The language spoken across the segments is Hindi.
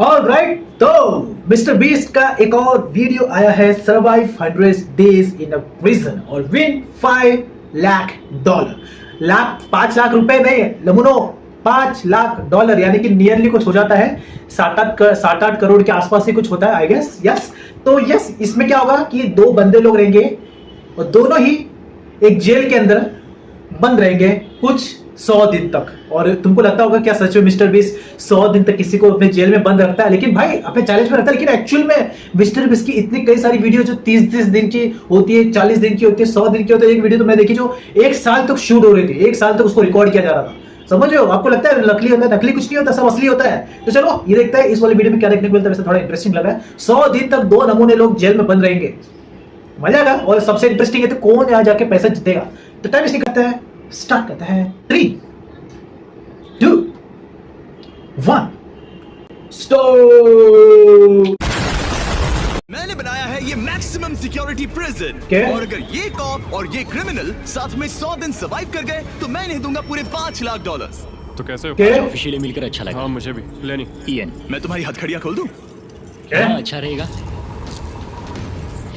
ऑलराइट, तो मिस्टर बीस्ट का एक और वीडियो आया है, survive 100 days in a prison और विन $5 लाख 5 लाख रुपए नहीं लमुनो, $5 लाख यानी कि नियरली कुछ हो जाता है 7-8 करोड़ के आसपास ही कुछ होता है आई गेस। यस, तो यस, इसमें क्या होगा कि दो बंदे लोग रहेंगे और दोनों ही एक जेल के अंदर बंद रहेंगे कुछ 100 दिन तक। और तुमको लगता होगा क्या सच में मिस्टर बीस्ट 100 दिन तक किसी को अपने जेल में बंद रखता है? लेकिन भाई अपने चैलेंज में रखता है, लेकिन एक्चुअल में मिस्टर बीस्ट की इतनी कई सारी वीडियो जो 30 दिन की होती है, 40 दिन की होती है, 100 दिन की होती है। एक वीडियो तो मैंने देखी जो 1 साल तक शूट हो रही थी, 1 साल तक उसको रिकॉर्ड किया जा रहा था। समझ रहे हो? आपको लगता है नकली होता है? नकली कुछ नहीं होता, सब असली होता है। तो चलो ये देखते हैं इस वाली वीडियो में क्या देखने को मिलता है। वैसे थोड़ा इंटरेस्टिंग लगा है। 100 दिन तक 2 नमूने लोग जेल में बंद रहेंगे, मजा आएगा। और सबसे इंटरेस्टिंग है तो कौन यहाँ जाके पैसा जीतेगा। तो टाइम वेस्ट नहीं करते हैं, स्टार्ट करते हैं। 3, 2, 1 स्टार्ट। मैंने बनाया है ये मैक्सिमम सिक्योरिटी प्रिजन, और अगर ये कॉप और ये क्रिमिनल साथ में 100 दिन सर्वाइव कर गए तो मैं इन्हें दूंगा पूरे $5 लाख। तो कैसे हो? ऑफिशियली मिलकर अच्छा लगा। हाँ मुझे भी। लेनी ईएन, मैं तुम्हारी हथकड़ियां खोल दूं? हाँ, अच्छा रहेगा।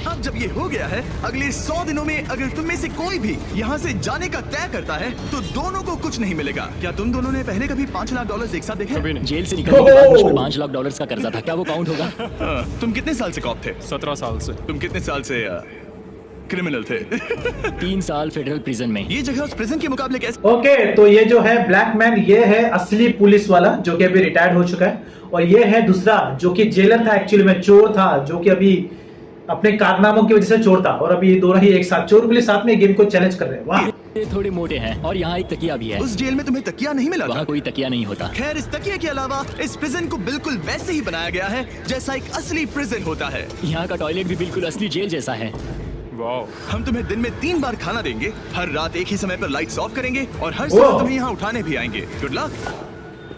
अब जब ये हो गया है, अगले 100 दिनों में अगर तुम में से कोई भी यहाँ से जाने का तय करता है तो दोनों को कुछ नहीं मिलेगा। क्या तुम दोनों ने पहले कभी $5 लाख एक साथ देखे? कभी नहीं। जेल से निकलने के बाद मुझ पर $5 लाख का कर्जा था, क्या वो काउंट होगा? तुम कितने साल से कॉप थे? 17 साल से। तुम कितने साल से क्रिमिनल थे? 3 साल फेडरल प्रिजन में। ये जगह उस प्रिजन के मुकाबले कैसे? ओके, तो ये जो है ब्लैक मैन, ये है असली पुलिस वाला जो कि अभी रिटायर्ड हो चुका है, और ये है दूसरा जो कि जेलर था, एक्चुअली में चोर था, जो कि अभी अपने कारनामों की वजह से चोर था। और अभी ये दोनों ही एक साथ चोर पुलिस साथ में गेम को चैलेंज कर रहे हैं। वाह, ये थोड़े मोटे हैं और यहाँ एक तकिया भी है। उस जेल में तुम्हें तकिया नहीं मिला? वहाँ कोई तकिया नहीं होता। खैर, इस तकिया के अलावा इस प्रिजन को बिल्कुल वैसे ही बनाया गया है जैसा एक असली प्रिजन होता है। यहाँ का टॉयलेट भी बिल्कुल असली जेल जैसा है। वाह। हम तुम्हें दिन में 3 बार खाना देंगे, हर रात एक ही समय पर लाइट्स ऑफ करेंगे और हर सुबह तुम्हें यहाँ उठाने भी आएंगे। Good luck.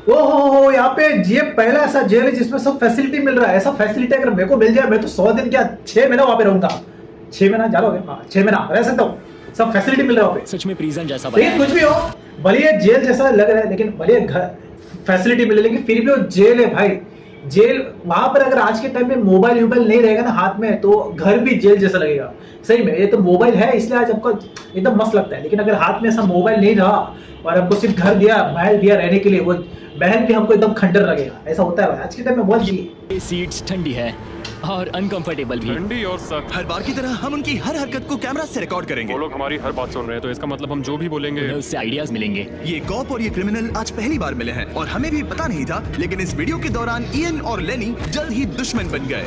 ओहो, यहाँ पे ये पहला ऐसा जेल है जिसमें सब फैसिलिटी मिल रहा है। ऐसा फैसिलिटी अगर मेरे को मिल जाए, मैं तो 100 दिन क्या 6 महीना वहाँ पे रहूंगा। 6 महीना जा लोगे? हाँ, 6 महीना रह सकता हूँ। सब फैसिलिटी मिल रहा है वहाँ पे। सच में प्रिजन जैसा तो ये कुछ भी हो, भले ये जेल जैसा लग रहा है, लेकिन भले घर फैसिलिटी मिले, लेकिन फिर भी वो जेल है भाई। जेल वहां पर अगर आज के टाइम में मोबाइल नहीं रहेगा ना हाथ में, तो घर भी जेल जैसा लगेगा। सही में, ये तो मोबाइल है इसलिए आज हमको एकदम मस्त लगता है, लेकिन अगर हाथ में ऐसा मोबाइल नहीं रहा और हमको सिर्फ घर दिया, महल दिया रहने के लिए, वो महल भी हमको एकदम खंडर लगेगा। ऐसा होता है भाई आज के टाइम में। बहुत ये सीट्स ठंडी है और अनकंफर्टेबल भी। ठंडी और सख्त। हर बार की तरह हम उनकी हर हरकत को कैमरा से रिकॉर्ड करेंगे। वो लोग हमारी हर बात सुन रहे हैं, तो इसका मतलब हम जो भी बोलेंगे उससे आइडियाज मिलेंगे। ये कॉप और ये क्रिमिनल आज पहली बार मिले हैं और हमें भी पता नहीं था, लेकिन इस वीडियो के दौरान ईएन और लेनी जल्द ही दुश्मन बन गए।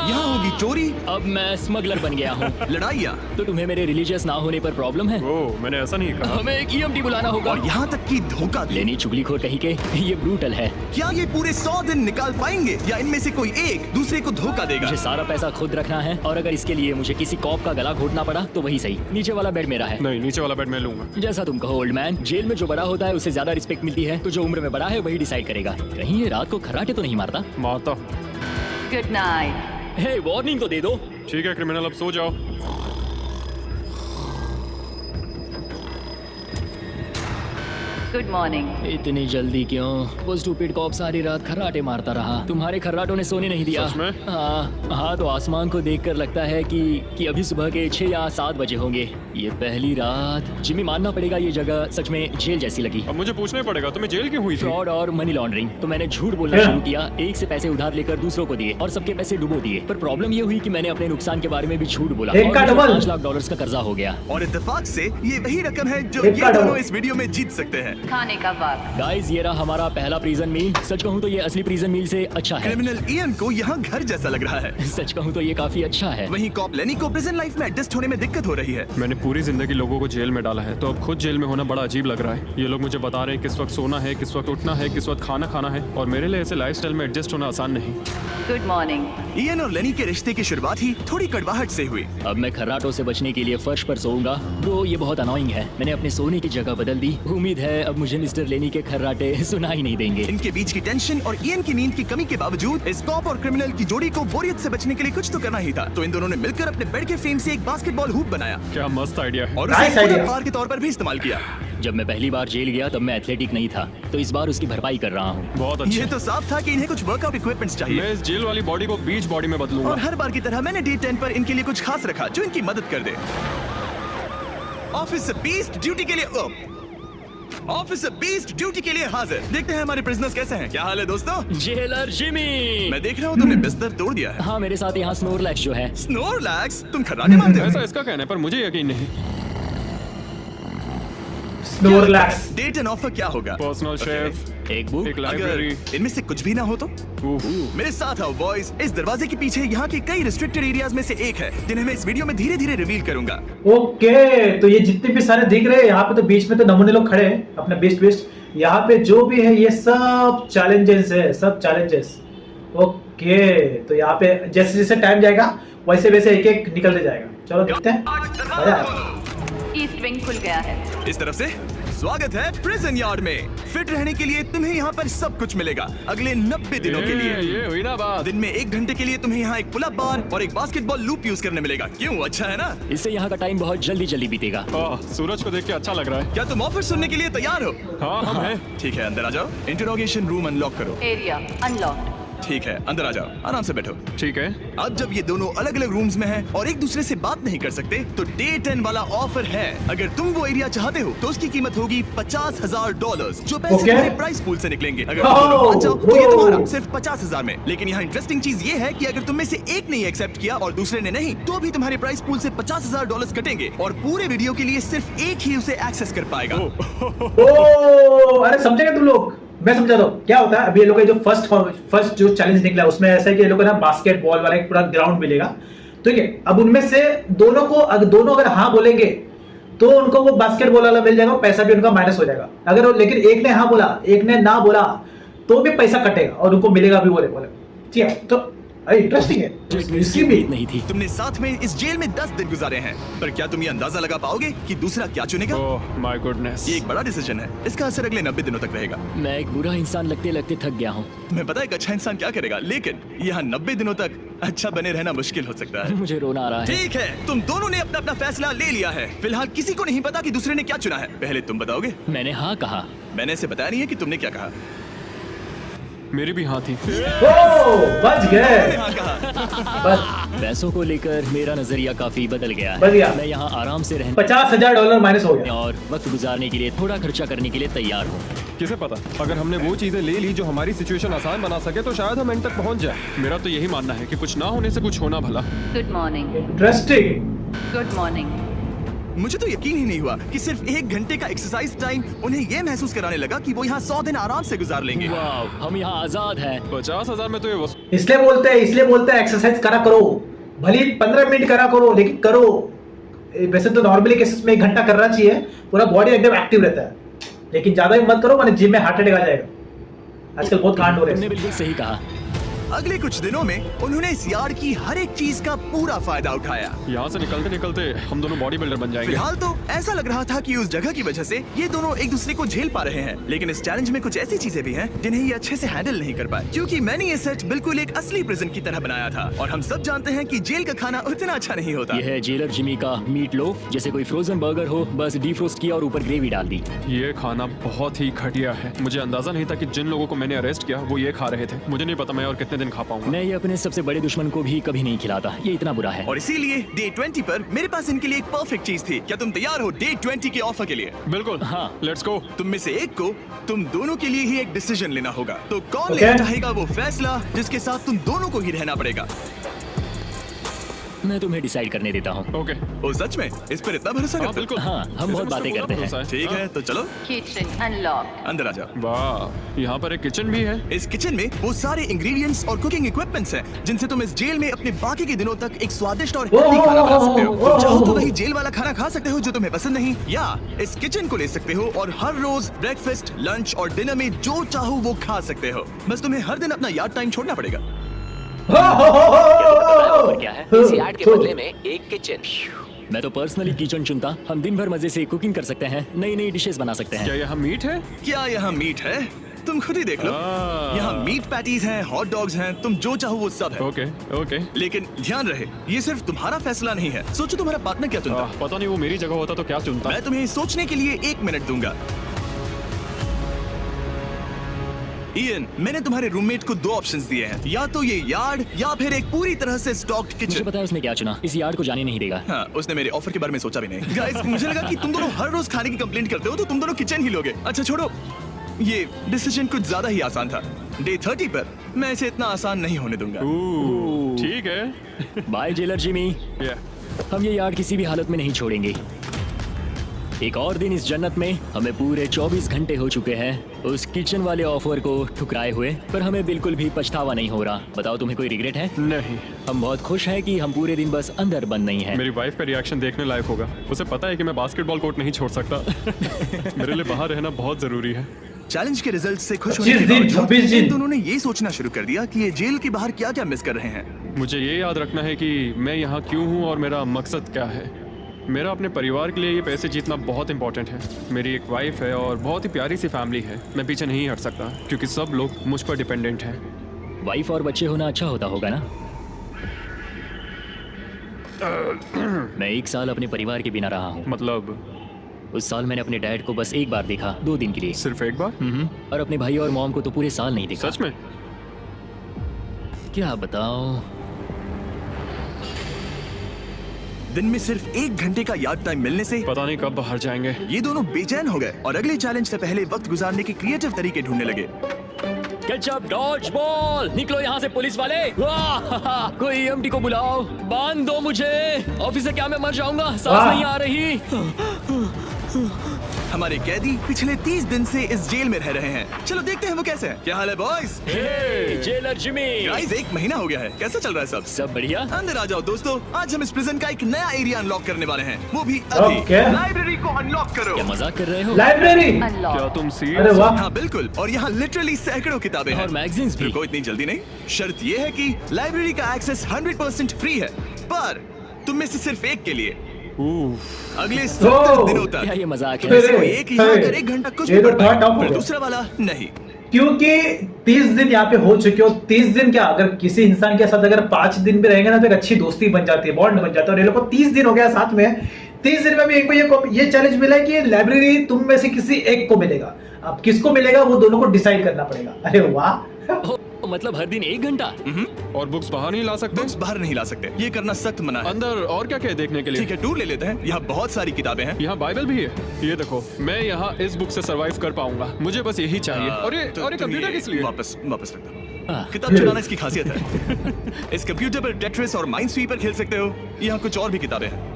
यहाँ होगी चोरी। अब मैं स्मगलर बन गया हूँ। लड़ाइयाँ। तो तुम्हें मेरे रिलीजियस ना होने पर प्रॉब्लम है? ओह, मैंने ऐसा नहीं कहा। हमें एक EMT बुलाना होगा। और यहाँ तक कि धोखा। लेनी चुगलीखोर कहीं के, ये ब्रूटल है। क्या ये पूरे 100 दिन निकाल पाएंगे या इनमें से कोई एक दूसरे को धोखा देगा? मुझे सारा पैसा खुद रखना है, और अगर इसके लिए मुझे किसी कॉप का गला घोटना पड़ा तो वही सही। नीचे वाला बेड मेरा है। नहीं, नीचे वाला बेड मैं लूंगा। जैसा तुम कहो ओल्ड मैन। जेल में जो बड़ा होता है उसे ज्यादा रिस्पेक्ट मिलती है, तो जो उम्र में बड़ा है वही डिसाइड करेगा। कहीं ये रात को खर्राटे तो नहीं मारता? मारता। Good night. हे, वार्निंग तो दे दो। ठीक है क्रिमिनल, अब सो जाओ। Good morning. इतनी जल्दी क्यों? वो स्टूपिड कॉप सारी रात खर्राटे मारता रहा। तुम्हारे खर्राटों ने सोने नहीं दिया। सच में? हाँ, तो आसमान को देखकर लगता है कि अभी सुबह के 6 या 7 बजे होंगे। ये पहली रात। जिम्मी, मानना पड़ेगा ये जगह सच में जेल जैसी लगी। अब मुझे पूछना ही पड़ेगा, तुम्हें जेल क्यों हुई थी? फ्रॉड और मनी लॉन्ड्रिंग। तो मैंने झूठ बोलना शुरू किया, एक से पैसे उधार लेकर दूसरों को दिए और सबके पैसे डुबो दिए। पर प्रॉब्लम ये हुई कि मैंने अपने नुकसान के बारे में भी झूठ बोला और $5 लाख का कर्जा हो गया। और इत्तेफाक से ये वही रकम है जो ये दोनों इस वीडियो में जीत सकते हैं। खाने का वक्त। गाइस, ये रहा हमारा पहला प्रिजन मील। सच कहूँ तो ये असली प्रिजन मील से अच्छा है। क्रिमिनल ईएन को यहाँ घर जैसा लग रहा है। सच कहूँ तो ये काफी अच्छा है। वहीं कॉप लेनी को प्रिजन लाइफ में एडजस्ट होने में दिक्कत हो रही है। मैंने पूरी जिंदगी लोगों को जेल में डाला है, तो अब खुद जेल में होना बड़ा अजीब लग रहा है। ये लोग मुझे बता रहे हैं किस वक्त सोना है, किस वक्त उठना है, किस वक्त खाना खाना है, और मेरे लिए ऐसे लाइफस्टाइल में एडजस्ट होना आसान नहीं। Good morning. ईएन और लेनी के रिश्ते की शुरुआत ही थोड़ी कड़वाहट से हुई। अब मैं खर्राटों से बचने के लिए फर्श पर सोऊंगा। ब्रो, ये बहुत अनोइंग है। मैंने अपने सोने की जगह बदल दी। उम्मीद है अब मुझे मिस्टर लेनी के खर्राटे सुना ही नहीं देंगे। इनके बीच की टेंशन और इयन की नींद की कमी के बावजूद इस कॉप और क्रिमिनल की जोड़ी को बोरियत से बचने के लिए कुछ तो करना ही था। तो इन दोनों ने मिलकर अपने बेड के फ्रेम से एक बास्केटबॉल हूप बनाया क्या मस्त आइडिया है। और Nice उसे idea. बार के तौर पर भी इस्तेमाल किया। जब मैं पहली बार जेल गया तब मैं एथलेटिक नहीं था, तो इस बार उसकी भरपाई कर रहा हूँ। बहुत ये अच्छा। तो साफ था कि इन्हें कुछ वर्कआउट इक्विपमेंट्स चाहिए मैं इस जेल वाली बॉडी को बीच बॉडी में बदलूंगा। और हर बार की तरह मैंने डे 10 पर इनके लिए कुछ खास रखा जो इनकी मदद कर दे। ऑफिसर बीस्ट ड्यूटी के लिए ऑफिसर बीस्ट ड्यूटी के लिए हाजिर। देखते हैं हमारे प्रिजनर्स कैसे हैं। क्या हाल है दोस्तों? Jailer Jimmy. मैं देख रहा हूँ तुमने बिस्तर तोड़ दिया है। हाँ, मेरे साथ यहाँ स्नोरलैक्स जो है। स्नोरलैक्स, तुम खर्राटे मारते हो? ऐसा इसका कहना है, पर मुझे यकीन नहीं। स्नोरलैक्स। डेट एंड ऑफर क्या होगा? पर्सनल शेफ, एक बुक। एक अगर लाइब्रेरी। इनमें से कुछ भी ना हो तो? मेरे साथ आओ बॉयज। इस दरवाजे के पीछे यहाँ के कई रिस्ट्रिक्टेड एरियाज में से एक है जिन्हें मैं इस वीडियो में धीरे धीरे रिवील करूंगा। ओके, तो ये जितने भी सारे दिख रहे हैं यहाँ पे, तो बीच में तो नमूने लोग खड़े हैं अपने बेस्ट। यहाँ पे जो भी है ये सब चैलेंजेस है, सब चैलेंजेस। ओके, तो यहाँ पे जैसे जैसे टाइम जाएगा वैसे वैसे एक एक निकलते जाएगा। चलो देखते हैं। मजा आएगा। ईस्ट विंग खुल गया है। इस तरफ से स्वागत है प्रिजन यार्ड में। फिट रहने के लिए तुम्हें यहाँ पर सब कुछ मिलेगा अगले 90 दिनों के लिए। ये हुई ना बात। दिन में 1 घंटे के लिए तुम्हें यहाँ एक पुल अप बार और एक बास्केटबॉल लूप यूज करने मिलेगा। क्यों, अच्छा है ना? इससे यहाँ का टाइम बहुत जल्दी जल्दी बीतेगा। सूरज को देख के अच्छा लग रहा है। क्या तुम ऑफर सुनने के लिए तैयार हो? हाँ, हम हैं। ठीक है, अंदर आ जाओ। इंटरोगेशन रूम अनलॉक करो। Area unlocked. ठीक है, अंदर आ जाओ, आराम से बैठो। ठीक है। अब जब ये दोनों अलग अलग रूम्स में हैं और एक दूसरे से बात नहीं कर सकते, तो डे 10 वाला ऑफर है। अगर तुम वो एरिया चाहते हो तो उसकी कीमत होगी $50,000, जो पैसे Okay. तुम्हारे प्राइस पूल से निकलेंगे। अगर तुम दोनों मान जाओ तो ये तुम्हारा सिर्फ 50,000 में। लेकिन यहाँ इंटरेस्टिंग चीज ये है कि अगर तुम में से एक ने एक्सेप्ट किया और दूसरे ने नहीं, तो भी तुम्हारे प्राइस पूल से $50,000 कटेंगे और पूरे वीडियो के लिए सिर्फ एक ही उसे एक्सेस कर पाएगा। ओ, अरे समझेंगे तुम लोग? मैं समझा दो क्या होता है। अभी ये लोग का जो फर्स्ट जो चैलेंज निकला उसमें ऐसा है कि ये लोग को ना बास्केटबॉल वाला एक पूरा ग्राउंड मिलेगा। ठीक है, अब उनमें से दोनों अगर हाँ बोलेंगे तो उनको वो बास्केटबॉल वाला मिल जाएगा, पैसा भी उनका माइनस हो जाएगा। अगर लेकिन एक ने हाँ बोला, एक ने ना बोला, तो भी पैसा कटेगा और उनको मिलेगा भी बोले। ठीक है, तो इंटरेस्टिंग है। इसकी भी नहीं थी। तुमने साथ में इस जेल में 10 दिन गुजारे हैं, पर क्या तुम ये अंदाजा लगा पाओगे कि दूसरा क्या चुनेगा? Oh my goodness. ये एक बड़ा डिसीजन है। इसका असर अगले 90 दिनों तक रहेगा। मैं एक बुरा इंसान लगते लगते थक गया हूँ। तुम्हें पता है एक अच्छा इंसान क्या करेगा, लेकिन यहाँ 90 दिनों तक अच्छा बने रहना मुश्किल हो सकता है। मुझे रोना आ रहा है। ठीक है, तुम दोनों ने अपना अपना फैसला ले लिया है। फिलहाल किसी को नहीं पता कि दूसरे ने क्या चुना है। पहले तुम बताओगे? मैंने हाँ कहा। मैंने इसे बताया नहीं है कि तुमने क्या कहा। मेरी भी हाँ थी। बच गए। तुमने हाँ कहा। बस पैसों को लेकर मेरा नजरिया काफी बदल गया बदल गया। है। मैं यहाँ आराम से रहने $50,000 माइनस हो गया। और वक्त गुजारने के लिए थोड़ा खर्चा करने के लिए तैयार हूँ। किसे पता, अगर हमने वो चीजें ले ली जो हमारी सिचुएशन आसान बना सके तो शायद हम एंड तक पहुंच जाए। मेरा तो यही मानना है कि कुछ ना होने से कुछ होना भला। Good morning. Interesting. Good morning. मुझे तो यकीन ही नहीं हुआ कि सिर्फ 1 घंटे का एक्सरसाइज टाइम उन्हें ये महसूस कराने लगा कि वो यहाँ 100 दिन आराम से गुजार लेंगे। वाह, हम यहाँ आजाद हैं। 50,000 में तो ये इसलिए बोलते हैं एक्सरसाइज करा करो, भले ही 15 मिनट करा करो, लेकिन करो। वैसे तो नॉर्मली केसेस में 1 घंटा करना चाहिए, पूरा बॉडी एकदम एक्टिव रहता है। लेकिन ज्यादा ही मत करो, वरना जिम में हार्ट अटैक आ जाएगा। आजकल बहुत कांड हो रहे तुमने हैं। बिल्कुल सही कहा। अगले कुछ दिनों में उन्होंने इस यार्ड की हर एक चीज का पूरा फायदा उठाया। यहाँ से निकलते निकलते हम दोनों बॉडी बिल्डर बन जाएंगे। फिलहाल तो ऐसा लग रहा था कि उस जगह की वजह से ये दोनों एक दूसरे को झेल पा रहे हैं, लेकिन इस चैलेंज में कुछ ऐसी चीजें भी हैं जिन्हें ये अच्छे से हैंडल नहीं कर पाए, क्योंकि मैंने ये सेट बिल्कुल एक असली प्रिजन की तरह बनाया था। और हम सब जानते हैं कि जेल का खाना उतना अच्छा नहीं होता। यह है जेलर जिमी का मीट लोफ, जैसे कोई फ्रोजन बर्गर हो, बस डीफ्रोस्ट किया और ऊपर ग्रेवी डाल दी। ये खाना बहुत ही घटिया है। मुझे अंदाजा नहीं था कि जिन लोगों को मैंने अरेस्ट किया वो ये खा रहे थे। मुझे नहीं पता मैं और कितने दिन खा पाऊंगा। मैं ये अपने सबसे बड़े दुश्मन को भी कभी नहीं खिलाता, ये इतना बुरा है। और इसीलिए डे 20 पर मेरे पास इनके लिए एक परफेक्ट चीज थी। क्या तुम तैयार हो डे 20 के ऑफर के लिए? बिल्कुल, हाँ। Let's go. तुम में से एक को तुम दोनों के लिए ही एक डिसीजन लेना होगा। तो कौन Okay. लेना चाहेगा वो फैसला जिसके साथ तुम दोनों को ही रहना पड़ेगा? मैं तुम्हें डिसाइड करने देता हूँ। ओके। ओ सच में इस पर इतना भरोसा हाँ करते हो? बिल्कुल। हाँ, हम बहुत बातें करते हैं। ठीक है, तो चलो किचन अनलॉक्ड। अंदर आ जाओ। वाह, यहाँ पर एक किचन भी है। इस किचन में वो सारे इंग्रेडिएंट्स और कुकिंग इक्विपमेंट्स हैं जिनसे तुम इस जेल में अपने बाकी के दिनों तक एक स्वादिष्ट और हेल्दी खाना बना सकते हो। तुम चाहो तो वही जेल वाला खाना खा सकते हो जो तुम्हें पसंद नहीं, या इस किचन को ले सकते हो और हर रोज ब्रेकफास्ट, लंच और डिनर में जो चाहो वो खा सकते हो। बस तुम्हें हर दिन अपना यार्ड टाइम छोड़ना पड़ेगा। क्या है? इस यार्ड के बदले में एक किचन। मैं तो पर्सनली किचन चुनता। हम दिन भर मजे से कुकिंग कर सकते हैं, नई नई डिशेस बना सकते क्या हैं। यहाँ मीट है? क्या यहाँ मीट है? तुम खुद ही देख लो। यहाँ मीट पैटीज हैं, हॉट डॉग्स हैं, तुम जो चाहो वो सब है। Okay okay. लेकिन ध्यान रहे, ये सिर्फ तुम्हारा फैसला नहीं है। सोचो तुम्हारा पार्टनर क्या चुनता। पता नहीं वो मेरी जगह होता तो क्या चुनता। मैं तुम्हें सोचने के लिए 1 मिनट दूंगा। इयन, मैंने तुम्हारे रूममेट को 2 ऑप्शंस दिए हैं, या तो ये यार्ड या फिर एक पूरी तरह से स्टॉक्ड मुझे किचन। पता है उसने क्या चुना, इस यार्ड को जाने नहीं देगा। हाँ, उसने मेरे ऑफर के बारे में सोचा भी नहीं। गाइस, मुझे लगा कि तुम दोनों हर रोज खाने की कंप्लेंट करते हो तो तुम दोनों किचन ही लोगे। अच्छा छोड़ो, ये डिसीजन कुछ ज्यादा ही आसान था। डे 30 पर मैं इसे इतना आसान नहीं होने दूंगा। ठीक है। बाय जेलर जिमी, हम ये यार्ड किसी भी हालत में नहीं छोड़ेंगे। एक और दिन इस जन्नत में हमें पूरे 24 घंटे हो चुके हैं उस किचन वाले ऑफर को ठुकराए हुए, पर हमें बिल्कुल भी पछतावा नहीं हो रहा। बताओ, तुम्हें कोई रिग्रेट है? नहीं। हम बहुत खुश हैं कि हम पूरे दिन बस अंदर बंद नहीं हैं। मेरी वाइफ का रिएक्शन देखने लायक होगा। उसे पता है कि मैं बास्केटबॉल कोर्ट नहीं छोड़ सकता। मेरे लिए बाहर रहना बहुत जरूरी है। चैलेंज के रिजल्ट से खुश होने 25 के दिन, बावजूद 26 दिन। इन दोनों ने ये सोचना शुरू कर दिया कि ये जेल के बाहर क्या क्या मिस कर रहे हैं। मुझे ये याद रखना है कि मैं यहाँ क्यों हूँ और मेरा मकसद क्या है। मेरा अपने परिवार के लिए ये पैसे जीतना बहुत इंपॉर्टेंट है। मेरी एक वाइफ है और बहुत ही प्यारी सी फैमिली है। मैं पीछे नहीं हट सकता क्योंकि सब लोग मुझ पर डिपेंडेंट हैं। वाइफ और बच्चे होना अच्छा होता होगा ना? मैं 1 साल अपने परिवार के बिना रहा हूँ। मतलब उस साल मैंने अपने डैड को बस 1 बार देखा, 2 दिन के लिए। सिर्फ एक बार? और अपने भाई और मॉम को तो पूरे साल नहीं देखा। सच में? क्या बताओ। दिन में सिर्फ 1 घंटे का यार्ड टाइम मिलने से पता नहीं कब बाहर जाएंगे। ये दोनों बेचैन हो गए और अगले चैलेंज से पहले वक्त गुजारने के क्रिएटिव तरीके ढूंढने लगे। केचप डॉज बॉल, निकलो यहाँ से पुलिस वाले। वाह, कोई ईएमटी को बुलाओ, बांध दो मुझे। ऑफिसर, क्या मैं मर जाऊंगा? सांस वाह। नहीं आ रही। हमारे कैदी पिछले 30 दिन से इस जेल में रह रहे हैं। चलो देखते हैं वो कैसे हैं। क्या हाल है बॉयज? Jailer Jimmy. गाइस, 1 महीना हो गया है। कैसा चल रहा है सब? सब बढ़िया। अंदर आ जाओ दोस्तों। आज हम इस प्रिजन का एक नया एरिया अनलॉक करने वाले हैं, वो भी अभी। ओके। लाइब्रेरी को अनलॉक करो। क्या मजाक कर रहे हो? लाइब्रेरी। क्या Unlocked. तुम अरे सीरियस? वाह। हाँ बिल्कुल, और यहाँ लिटरली सैकड़ों किताबें हैं और मैगजीन्स भी। रुको, इतनी जल्दी नहीं। शर्त ये है कि लाइब्रेरी का एक्सेस 100% फ्री है, पर तुम में से सिर्फ एक के लिए अगले 70 दिनों क्या तक। ये मजाक है? अरे, तो एक यहाँ कर 1 घंटा कुछ ये भी तो पढ़ थोड़ा पाएगा, टफ हो पर गया। दूसरा वाला नहीं। क्योंकि 30 दिन यहाँ पे हो चुके हो। 30 दिन क्या, अगर किसी इंसान के साथ अगर 5 दिन भी रहेंगे ना तो एक अच्छी दोस्ती बन जाती है, बॉन्ड बन जाता है। और ये लोग को 30 दिन हो गया साथ में। 30 दिन में भी एक को ये चैलेंज मिला है कि लाइब्रेरी तुम में से किसी एक को मिलेगा। अब किसको मिलेगा वो दोनों को डिसाइड करना पड़ेगा। अरे वाह। ओ, मतलब हर दिन 1 घंटा? और बुक्स बाहर नहीं ला सकते? बुक्स बाहर नहीं ला सकते, ये करना सख्त मना है। अंदर और क्या क्या है देखने के लिए? ठीक है, टूर ले लेते हैं। यहाँ बहुत सारी किताबें हैं। यहाँ बाइबल भी है। ये देखो, मैं यहाँ इस बुक से सरवाइव कर पाऊंगा। मुझे बस यही चाहिए। और ये तो तुम कंप्यूटर ये किस लिए? वापस रख दो। हाँ। किताब चुराना इसकी खासियत है। इस कंप्यूटर पर टेट्रिस और माइनस्वीपर खेल सकते हो। यहाँ कुछ और भी किताबें हैं।